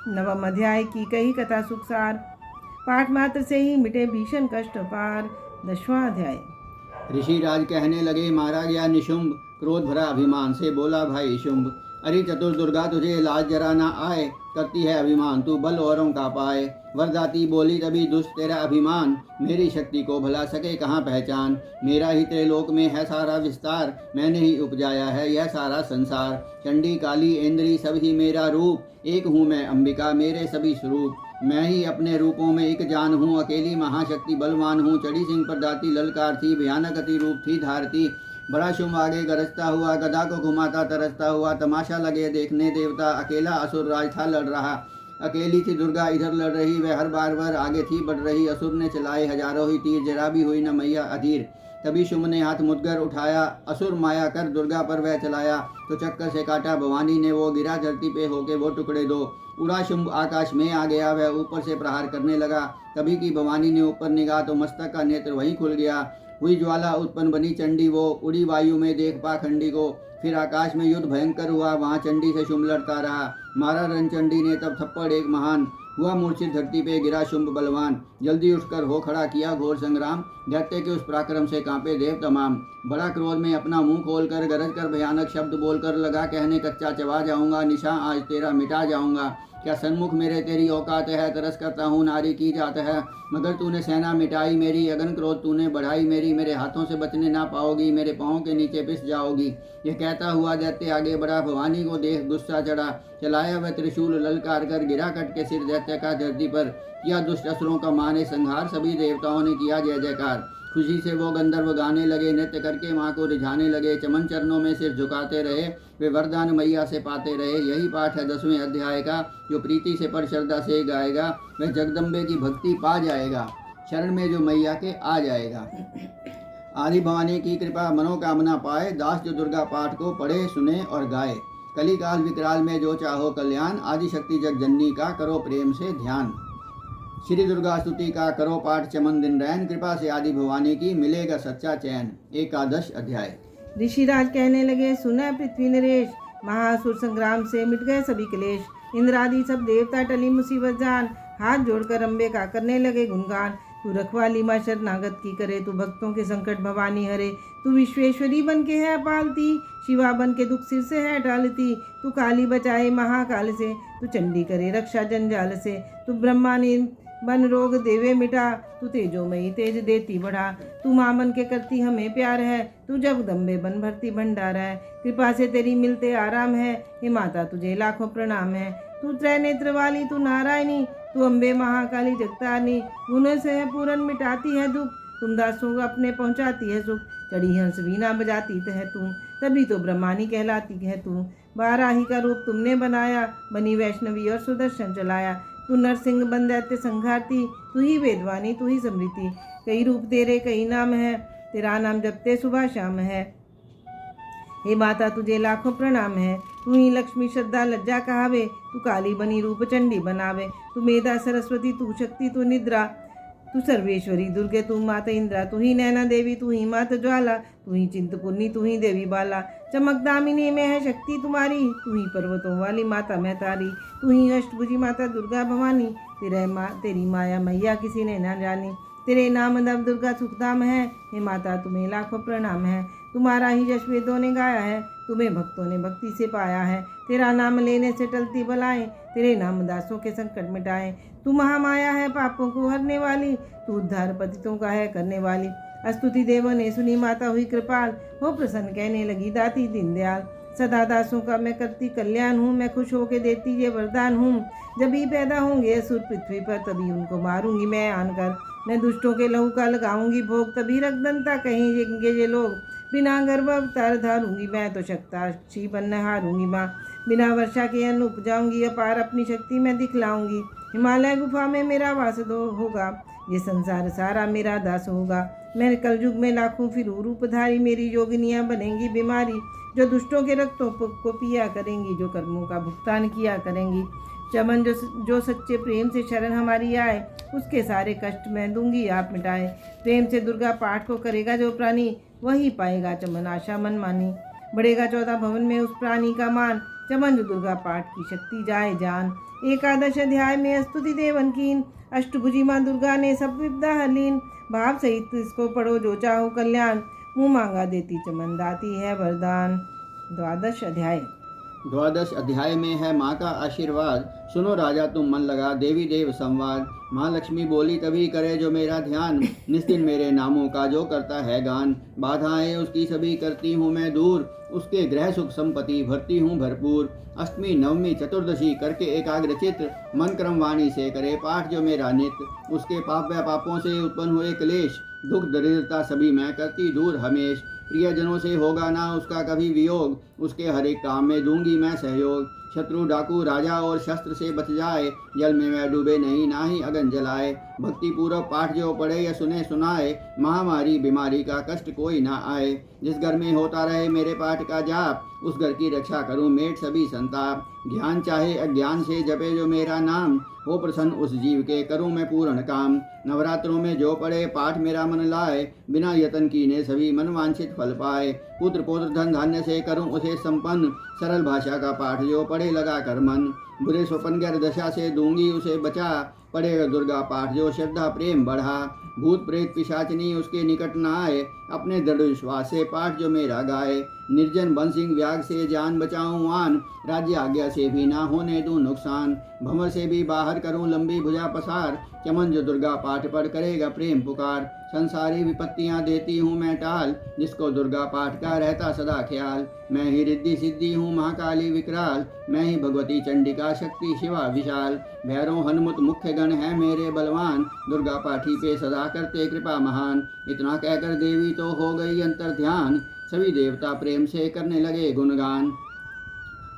9वां अध्याय की कही कथा सुखसार, पाठ मात्र से ही मिटे भीषण कष्ट पार। 10वां अध्याय। ऋषिराज कहने लगे, मारा गया निशुंभ, क्रोध भरा अभिमान से बोला भाई शुंभ। अरे चतुर्दुर्गा तुझे लाज जरा ना आए, करती है अभिमान तू बल औरों का पाए। वरदाती बोली तभी दुष्ट तेरा अभिमान, मेरी शक्ति को भला सके कहाँ पहचान। मेरा ही त्रैलोक में है सारा विस्तार, मैंने ही उपजाया है यह सारा संसार। चंडी काली इंद्री सब ही मेरा रूप, एक हूँ मैं अंबिका मेरे सभी स्वरूप। मैं ही अपने रूपों में एक जान हूँ, अकेली महाशक्ति बलवान हूँ। चढ़ी सिंह पर दाती ललकार थी, भयानक अति रूप थी धारती। बड़ा शुंभ आगे गरजता हुआ, गदा को घुमाता तरसता हुआ, तमाशा लगे देखने देवता। अकेला असुर राज था लड़ रहा, अकेली थी दुर्गा इधर लड़ रही, वह हर बार वर आगे थी बढ़ रही। असुर ने चलाए हजारों ही तीर, जरा भी हुई न मैया अधीर। तभी शुंभ ने हाथ मुदगर उठाया, असुर माया कर दुर्गा पर वह चलाया। तो चक्कर से काटा भवानी ने वो, गिरा धरती पे होके वो टुकड़े दो। उड़ा शुंभ आकाश में आ गया, वह ऊपर से प्रहार करने लगा। तभी की भवानी ने ऊपर निगाह, तो मस्तक का नेत्र वहीं खुल गया। हुई ज्वाला उत्पन्न बनी चंडी वो, उड़ी वायु में देख पाखंडी को। फिर आकाश में युद्ध भयंकर हुआ, वहां चंडी से शुंभ लड़ता रहा। मारा रणचंडी ने तब थप्पड़ एक महान, हुआ मूर्छित धरती पे गिरा शुंभ बलवान। जल्दी उठकर हो खड़ा किया घोर संग्राम, दैत्य के उस पराक्रम से कांपे देव तमाम। बड़ा क्रोध में अपना मुंह खोलकर गरज कर भयानक शब्द बोलकर लगा कहने, कच्चा चबा जाऊंगा, निशान आज तेरा मिटा जाऊंगा। क्या सन्मुख मेरे तेरी औकात है, तरस करता हूँ नारी की जात है। मगर तूने सेना मिटाई मेरी, अगन क्रोध तूने बढ़ाई मेरी। मेरे हाथों से बचने ना पाओगी, मेरे पाँव के नीचे पिस जाओगी। यह कहता हुआ दैत्य आगे बढ़ा, भवानी को देख गुस्सा चढ़ा। चलाया वह त्रिशूल ललकार कर, गिरा कट के सिर दैत्य का धरती पर। किया दुष्ट असुरों का माने संहार, सभी देवताओं ने किया जय जयकार। खुशी से वो गंधर्व गाने लगे, नृत्य करके माँ को रिझाने लगे। चमन चरणों में सिर झुकाते रहे, वे वरदान मैया से पाते रहे। यही पाठ है 10वें अध्याय का, जो प्रीति से पर श्रद्धा से गाएगा वह जगदम्बे की भक्ति पा जाएगा, शरण में जो मैया के आ जाएगा। आदि भवानी की कृपा मनोकामना पाए, दास जो दुर्गा पाठ को पढ़े सुने और गाए। कलिकाल विकराल में जो चाहो कल्याण, आदि शक्ति जगजननी का करो प्रेम से ध्यान। श्री दुर्गा स्तुति का करो पाठ चमन दिन रैन, कृपा से आदि भवानी की मिलेगा सच्चा चैन। 11 अध्याय। ऋषिराज कहने लगे, सुना पृथ्वी नरेश, महासुर संग्राम से मिट गए सभी क्लेश। इंद्र आदि सब देवता टली मुसीबत जान, हाथ जोड़कर अम्बे का करने लगे गुणगान। तू रखवाली माँ शरणागत की करे, तू भक्तों के संकट भवानी हरे। तू विश्वेश्वरी बन के है पालती, शिवा बन के दुख सिर से है टालती। तू काली बचाए महाकाल से, तू चंडी करे रक्षा जंजाल से। तू ब्रह्मा ने बन रोग देवे मिटा, तू तेजोमयी तेज देती बढ़ा। तू माँ बन के करती हमें प्यार है, तू जगदम्बे बन भरती भंडार है। कृपा से तेरी मिलते आराम है, हे माता तुझे लाखों प्रणाम है। तू त्रैनेत्र वाली तू नारायणी, तू अम्बे महाकाली जगतारनी। गुणों से है पूरन मिटाती है दुख, तुम दासों को अपने पहुँचाती है सुख। चढ़ी हंस वीणा बजाती है तू, तभी तो ब्रह्मानी कहलाती है तू। बाराही का रूप तुमने बनाया, बनी वैष्णवी और सुदर्शन चलाया। तू नरसिंह बन दैत्य संघारती, तू ही वेदवानी तू ही समृति। कई रूप तेरे कई नाम है, तेरा नाम जपते सुबह शाम है। हे माता तुझे लाखों प्रणाम है, तू ही लक्ष्मी श्रद्धा लज्जा कहावे। तू काली बनी रूप चंडी बनावे। तू मेधा सरस्वती तू शक्ति तू निद्रा, तू सर्वेश्वरी दुर्गे तू माता इंद्रा। तू ही नैना देवी तू ही माता ज्वाला, तू ही चिंतपूर्णी तू ही देवी बाला। चमक दामिनी में है शक्ति तुम्हारी, तू ही पर्वतों वाली माता मैं तारी। तू ही अष्टभुजी माता दुर्गा भवानी, तेरी माया मैया किसी ने ना जानी। तेरे नाम नव दुर्गा सुखधाम है, हे माता तुम्हें लाखों प्रणाम है। तुम्हारा ही यश वेदों ने गाया है, तुम्हें भक्तों ने भक्ति से पाया है। तेरा नाम लेने से टलती बलाएं, तेरे नाम दासों के संकट मिटाएं। तू महामाया है पापों को हरने वाली, तू उद्धार पतितों का है करने वाली। स्तुति देवों ने सुनी माता हुई कृपाल, हो प्रसन्न कहने लगी दाती दीनदयाल। सदा दासों का मैं करती कल्याण हूँ, मैं खुश होके देती ये वरदान हूँ। जब ही पैदा होंगे असुर पृथ्वी पर, तभी उनको मारूंगी मैं आनकर। मैं दुष्टों के लहू का लगाऊंगी भोग, तभी रखदंता कहेंगे ये लोग। बिना गर्भ अवतार धारूंगी मैं, तो शक्ताक्षी बनने हारूंगी माँ। बिना वर्षा के अन्न उपजाऊंगी, अपार अपनी शक्ति मैं दिखलाऊंगी। हिमालय गुफा में मेरा वास होगा, ये संसार सारा मेरा दास होगा। मैं कलयुग में लाखों फिर रूपधारी, मेरी योगिनियाँ बनेंगी बीमारी। जो दुष्टों के रक्तों को पिया करेंगी, जो कर्मों का भुगतान किया करेंगी। चमन जो सच्चे प्रेम से शरण हमारी आए, उसके सारे कष्ट मैं दूंगी आप मिटाए। प्रेम से दुर्गा पाठ को करेगा जो प्राणी, वही पाएगा चमन आशा मन मानी। बढ़ेगा 14 भवन में उस प्राणी का मान, चमन जो दुर्गा पाठ की शक्ति जाए जान। 11 अध्याय में स्तुति देवन कीन, अष्टभुजी माँ दुर्गा ने सब विपदा हलीन। भाव सहित इसको पढ़ो जो चाहो कल्याण, मुँह मांगा देती चमन दाती है वरदान। 12 अध्याय। 12 अध्याय में है माँ का आशीर्वाद, सुनो राजा तुम मन लगा देवी देव संवाद। माँ लक्ष्मी बोली तभी करे जो मेरा ध्यान, निस्दिन मेरे नामों का जो करता है गान। बाधाएं उसकी सभी करती हूँ मैं दूर, उसके गृह सुख संपत्ति भरती हूँ भरपूर। अष्टमी नवमी चतुर्दशी करके एकाग्र चित्र, मन क्रम वाणी से करे पाठ जो मेरा नित्य। उसके पाप व पापों से उत्पन्न हुए क्लेश, दुख दरिद्रता सभी मैं करती दूर हमेश। प्रियजनों से होगा ना उसका कभी वियोग, उसके हर एक काम में दूंगी मैं सहयोग। शत्रु डाकू राजा और शस्त्र से बच जाए, जल में वह डूबे नहीं ना ही अगन जलाए। भक्ति पूर्वक पाठ जो पढ़े या सुने सुनाए, महामारी बीमारी का कष्ट कोई ना आए। जिस घर में होता रहे मेरे पाठ का जाप, उस घर की रक्षा करूं मेट सभी संताप। ज्ञान चाहे अज्ञान से जपे जो मेरा नाम, हो प्रसन्न उस जीव के करूं मैं पूर्ण काम। नवरात्रों में जो पढ़े पाठ मेरा मन लाए, बिना यतन कीने सभी मन वांछित फल पाए। पुत्र पौत्र धन धान्य से करूं उसे संपन्न, सरल भाषा का पाठ जो पढ़े लगा कर मन। बुरे स्वपन गर दशा से दूंगी उसे बचा, पढ़ेगा दुर्गा पाठ जो श्रद्धा प्रेम बढ़ा। भूत प्रेत पिशाचनी उसके निकट न आए, अपने दृढ़ विश्वास से पाठ जो मेरा गाए। निर्जन बंसिंग व्याग से जान बचाऊं आन, राज्य आज्ञा से भी ना होने दूं नुकसान। भंवर से भी बाहर करूं लंबी भुजा पसार, चमन जो दुर्गा पाठ पढ़ करेगा प्रेम पुकार। संसारी विपत्तियां देती हूँ मैं टाल, जिसको दुर्गा पाठ का रहता सदा ख्याल। मैं ही रिद्धि सिद्धि हूँ महाकाली विकराल, मैं ही भगवती चंडिका शक्ति शिवा विशाल। भैरव हनुमत मुख्य गण है मेरे बलवान, दुर्गा पाठी पे सदा करते कृपा महान। इतना कहकर देवी तो हो गई अंतर ध्यान, सभी देवता प्रेम से करने लगे गुणगान।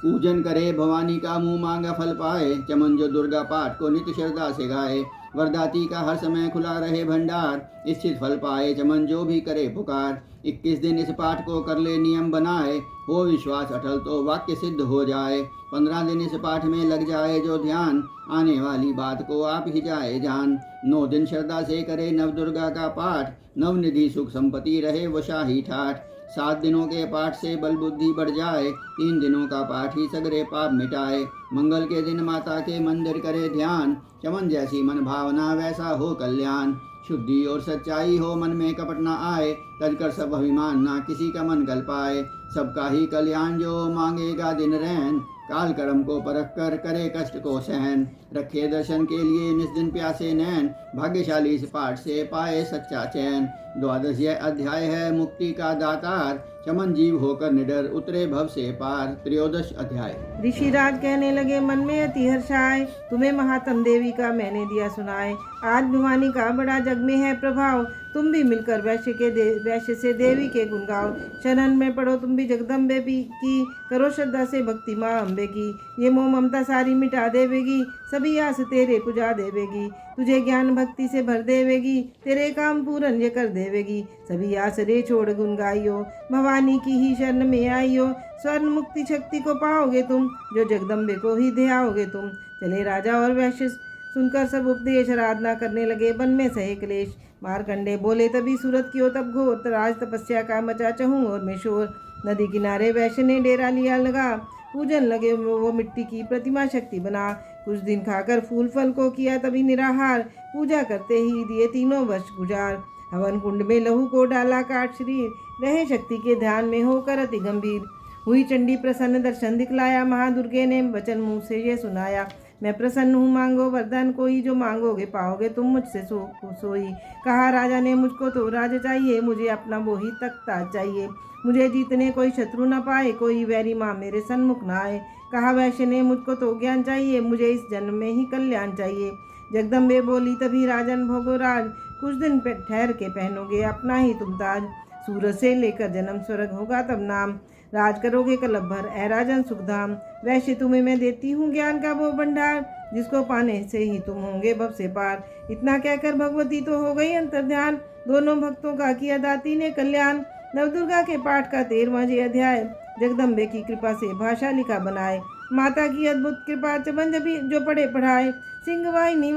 पूजन करे भवानी का मुँह मांगा फल पाए, चमन जो दुर्गा पाठ को नित्य श्रद्धा से गाए। वरदाती का हर समय खुला रहे भंडार, इच्छित फल पाए चमन जो भी करे पुकार। 21 दिन इस पाठ को कर ले नियम बनाए, हो विश्वास अटल तो वाक्य सिद्ध हो जाए। 15 दिन इस पाठ में लग जाए जो ध्यान, आने वाली बात को आप ही जाए जान। 9 दिन श्रद्धा से करे नव दुर्गा का पाठ, नवनिधि सुख संपत्ति रहे वो शाही ठाठ। 7 दिनों के पाठ से बल बुद्धि बढ़ जाए, 3 दिनों का पाठ ही सगरे पाप मिटाए। मंगल के दिन माता के मंदिर करे ध्यान, चमन जैसी मन भावना वैसा हो कल्याण। शुद्धि और सच्चाई हो मन में कपट न आए, तजकर सब अभिमान ना किसी का मन गल पाए। सबका ही कल्याण जो मांगेगा दिन रैन, काल कर्म को परख कर करे कष्ट को सहन। रखे दर्शन के लिए निस दिन प्यासे नैन, भाग्यशाली इस पाठ से पाए सच्चा चैन। 12 यह अध्याय है मुक्ति का दातार, चमन जीव होकर निडर उतरे भव से पार। 13 अध्याय। ऋषिराज कहने लगे मन में अति हर्षाए, तुम्हें महात्म देवी का मैंने दिया सुनाए। आज भवानी का बड़ा जग में है प्रभाव, तुम भी मिलकर वैश्य से देवी के गुण गाओ। शरण में पढ़ो तुम भी जगदम्बे की, करो श्रद्धा से भक्ति माँ अम्बे की। ये मोह ममता सारी मिटा देवेगी, सभी आस तेरे पुजा देवेगी। तुझे ज्ञान भक्ति से भर देवेगी, तेरे काम पूरन ये कर देवेगी। सभी आस रे छोड़ गुण गाइयो, भवानी की ही शरण में आइयो। स्वर्ण मुक्ति शक्ति को पाओगे तुम, जो जगदम्बे को ही ध्याओगे तुम। चले राजा और वैश्य सुनकर सब उपदेश, आराधना करने लगे वन में सहे क्लेश। मारकंडे बोले तभी सूरत की हो तब घोर, राज तपस्या का मचा चहूँ और में शोर। नदी किनारे वैश्य ने डेरा लिया लगा, पूजन लगे वो मिट्टी की प्रतिमा शक्ति बना। कुछ दिन खाकर फूल फल को किया तभी निराहार, पूजा करते ही दिए 3 वर्ष गुजार। हवन कुंड में लहू को डाला काट शरीर, रहे शक्ति के ध्यान में होकर अति गंभीर। हुई चंडी प्रसन्न दर्शन दिखलाया, महादुर्गे ने वचन मुँह से ये सुनाया। मैं प्रसन्न हूँ मांगो वरदान कोई, जो मांगोगे पाओगे तुम मुझसे सोई। कहा राजा ने मुझको तो राज चाहिए, मुझे अपना वो ही तख्ता चाहिए। मुझे जीतने कोई शत्रु न पाए, कोई वैरी माँ मेरे सन्मुख न आए। कहा वैश्य ने मुझको तो ज्ञान चाहिए, मुझे इस जन्म में ही कल्याण चाहिए। जगदम्बे बोली तभी राजन भोगोराज, कुछ दिन ठहर के पहनोगे अपना ही तुम ताज। सूरज से लेकर जन्म स्वर्ग होगा तब नाम, राज करोगे कलब भर ऐ राजन सुखधाम। वैश्य तुम्हें मैं देती हूँ ज्ञान का वो भंडार, जिसको पाने से ही तुम होंगे भव से पार। इतना कहकर भगवती तो हो गई अंतर्ध्यान, दोनों भक्तों का किया दाती ने कल्याण। नवदुर्गा के पाठ का 13वां अध्याय, जगदम्बे की कृपा से भाषा लिखा बनाए। माता की अद्भुत कृपा चमन जो पढ़े पढ़ाए, सिंह वाहिनी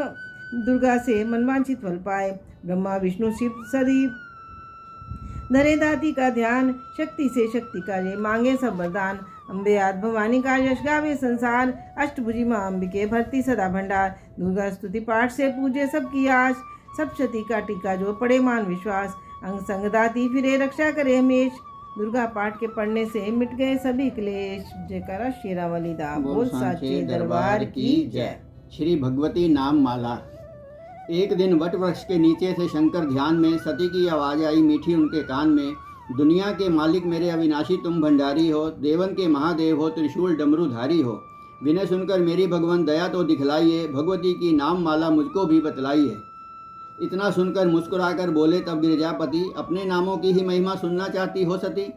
दुर्गा से मनवांछित फल पाए। ब्रह्मा विष्णु शिव सदी धरे दाती का ध्यान, शक्ति से शक्ति का ये मांगे सब वरदान। अम्बे आद भवानी का यश गावे संसार, अष्टभुजी माँ अंबिके भरती सदा भंडार। दुर्गा स्तुति पाठ से पूजे सबकी आश, सप्तशती का टीका जो पड़े मान विश्वास। अंग संग दाती फिरे रक्षा करे हमेश, दुर्गा पाठ के पढ़ने से मिट गए सभी क्लेश। जयकारा शेरावाली दा बोल साचे दरबार की जय। श्री भगवती नाम माला। एक दिन वट वृक्ष के नीचे से शंकर ध्यान में, सती की आवाज़ आई मीठी उनके कान में। दुनिया के मालिक मेरे अविनाशी तुम भंडारी हो, देवन के महादेव हो, त्रिशूल डमरूधारी हो। विनय सुनकर मेरी भगवान दया तो दिखलाइए, भगवती की नाम माला मुझको भी बतलाइए। इतना सुनकर मुस्कुराकर बोले तब गिरिजापति, अपने नामों की ही महिमा सुनना चाहती हो सती?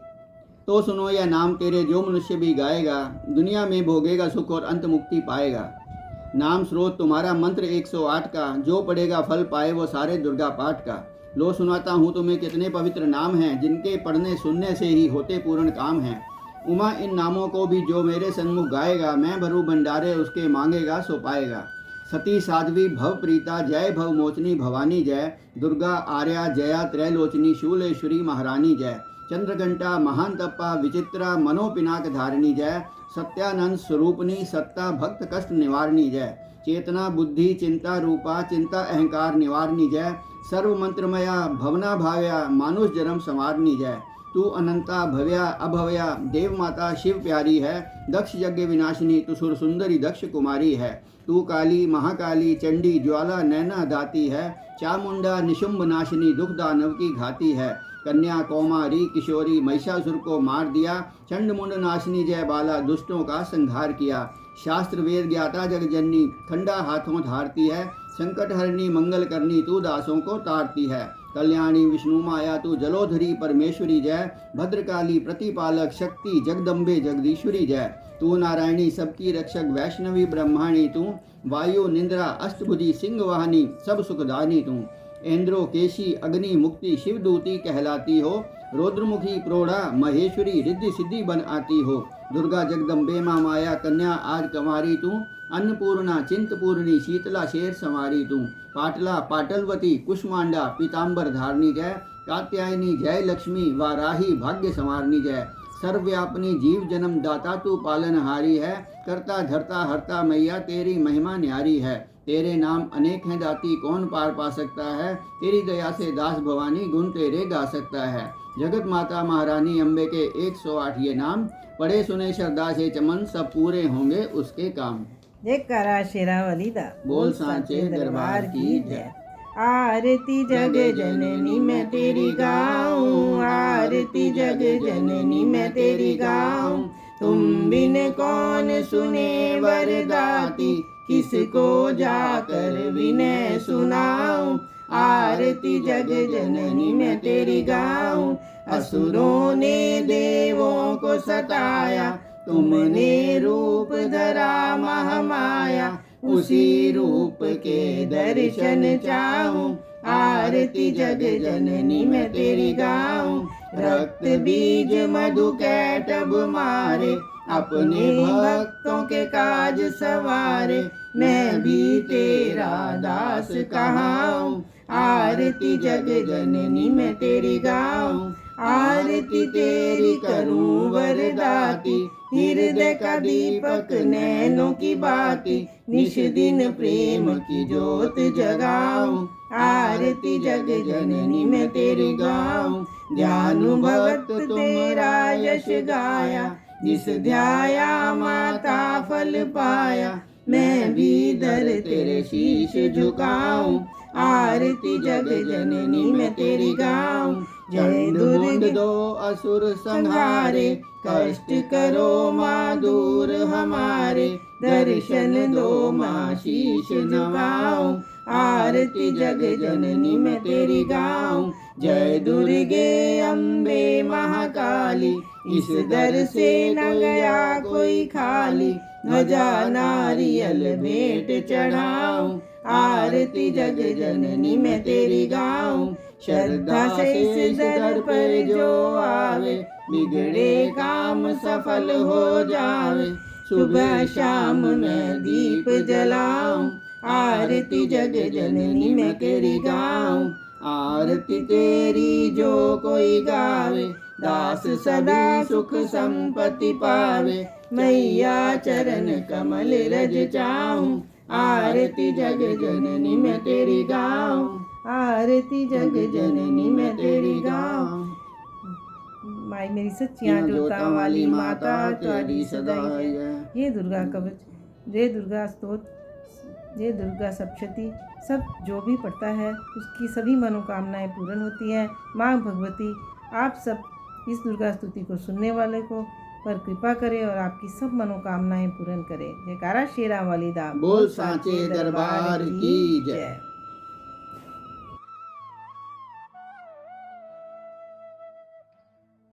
तो सुनो, यह नाम तेरे जो मनुष्य भी गाएगा दुनिया में भोगेगा सुख और अंत मुक्ति पाएगा। नाम स्रोत तुम्हारा मंत्र 108 का, जो पढ़ेगा फल पाए वो सारे दुर्गा पाठ का। लो सुनाता हूँ तुम्हें कितने पवित्र नाम हैं, जिनके पढ़ने सुनने से ही होते पूर्ण काम हैं। उमा, इन नामों को भी जो मेरे सन्मुख गाएगा, मैं भरू भंडारे उसके मांगेगा सो पाएगा। सती साध्वी भव प्रीता जय, भव मोचनी भवानी जय, दुर्गा आर्या जया त्रैलोचनी शूलेश्वरी महारानी जय, चंद्रघंटा महांतप्पा विचित्रा मनोपिनाक धारिणी जय, सत्यानंद स्वरूपनी सत्ता भक्त कष्ट निवारणी जय, चेतना बुद्धि चिंता रूपा चिंता अहंकार निवारणी जय, सर्व मंत्रमया भवना भाव्या मानुष जन्म संवारणी जय। तू अनंता भव्या अभव्या देव माता शिव प्यारी है, दक्ष यज्ञ विनाशिनी तू सुर सुंदरी दक्ष कुमारी है। तू काली महाकाली चंडी ज्वाला नैना दाती है, चामुंडा निशुंभ नाशिनी दुख दानव की घाती है। कन्या कौमारी किशोरी महिषासुर को मार दिया, चंड मुंड नाशिनी जय बाला दुष्टों का संहार किया। शास्त्र वेद ज्ञाता जगजननी खंडा हाथों धारती है, संकट हरणी मंगल करनी तू दासों को तारती है। कल्याणी विष्णु माया तू जलोधरी परमेश्वरी जय, भद्रकाली प्रतिपालक शक्ति जगदम्बे जगदीश्वरी जय। तू नारायणी सबकी रक्षक वैष्णवी ब्रह्माणी तू, वायु निंद्रा अष्टभुजी सिंह वाहनी सब सुखदानी तू। इंद्रो केशी अग्नि मुक्ति शिवदूती कहलाती हो, रौद्रमुखी प्रोढ़ा महेश्वरी रिद्धि सिद्धि बन आती हो। दुर्गा जगदम्बे माँ माया कन्या आज कंवारी तू, अन्नपूर्णा चिंतपूर्णी शीतला शेर संवारी तू। पाटला पाटलवती कुष्मांडा पीताम्बर धारणी जय, कात्यायनी जय लक्ष्मी वाराही भाग्य संवारनी जय। सर्वव्यापनी जीव जन्म दाता तू पालनहारी है, करता धरता हरता मैया तेरी महिमा न्यारी है। तेरे नाम अनेक हैं दाती कौन पार पा सकता है, तेरी दया से दास भवानी गुण तेरे गा सकता है। जगत माता महारानी अम्बे के 108 ये नाम, पढ़े सुने श्रद्धा से चमन सब पूरे होंगे उसके काम। जयकारा शेरावाली दा बोल सांचे दरबार की जय। आरती जग जननी मैं तेरी गाऊं, आरती जग जननी मैं तेरी गाऊं। तुम बिन कौन सुने वरदाती, किसको जाकर विनय सुनाऊं। आरती जग जननी मैं तेरी गाऊं। असुरों ने देवों को सताया, तुमने रूप धरा महामाया। उसी रूप के दर्शन चाहूं, आरती जग जननी मैं तेरी गाऊं। रक्त बीज मधु कैटभ मारे, अपने भक्तों के काज सवारे। मैं भी तेरा दास कहाऊं, आरती जग जननी मैं तेरी गाऊं। आरती तेरी करूं वरदाती, हृदय का दीपक नैनों की बाती। निश दिन प्रेम की ज्योत जगाऊं, आरती जग जननी मैं तेरी गाऊं। ज्ञानु भक्त तेरा यश गाया, जिस ध्याया माता फल पाया। मैं भी दर तेरे शीश झुकाऊं, आरती जग जननी मैं तेरी गाऊं। जय दुर्गे दो असुर संहारे, कष्ट करो माँ दूर हमारे। दर्शन दो माँ शीश नवाऊं, आरती जग जननी मैं तेरी गाऊं। जय दुर्गे अम्बे महाकाली, इस दर से न गया कोई खाली। ध्वजा नारियल भेंट चढ़ाऊं, आरती जग जननी मैं तेरी गाऊं। श्रद्धा से इस दर पर जो आवे, बिगड़े काम सफल हो जावे। सुबह शाम मैं दीप जलाऊं, आरती जग जननी मैं तेरी गाऊं। आरती तेरी जो कोई गावे, दास सदा सुख संपत्ति पावे। मैया चरण कमल रज चाहूं, आरती जग जननी मैं तेरी गाऊं। आरती जग जननी मैं तेरी गाऊं। माई मेरी सच्चियां जोता वाली माता तुम्हारी सदा जय। ये दुर्गा कवच, जय दुर्गा स्तोत्र, जय दुर्गा सप्तशती सब जो भी पढ़ता है उसकी सभी मनोकामनाएं पूर्ण होती हैं। माँ भगवती आप सब इस दुर्गा स्तुति को सुनने वाले को पर कृपा करे और आपकी सब मनोकामनाएं पूर्ण करे। जयकारा शेरा वाली दा बोल सांचे दरबार की जय।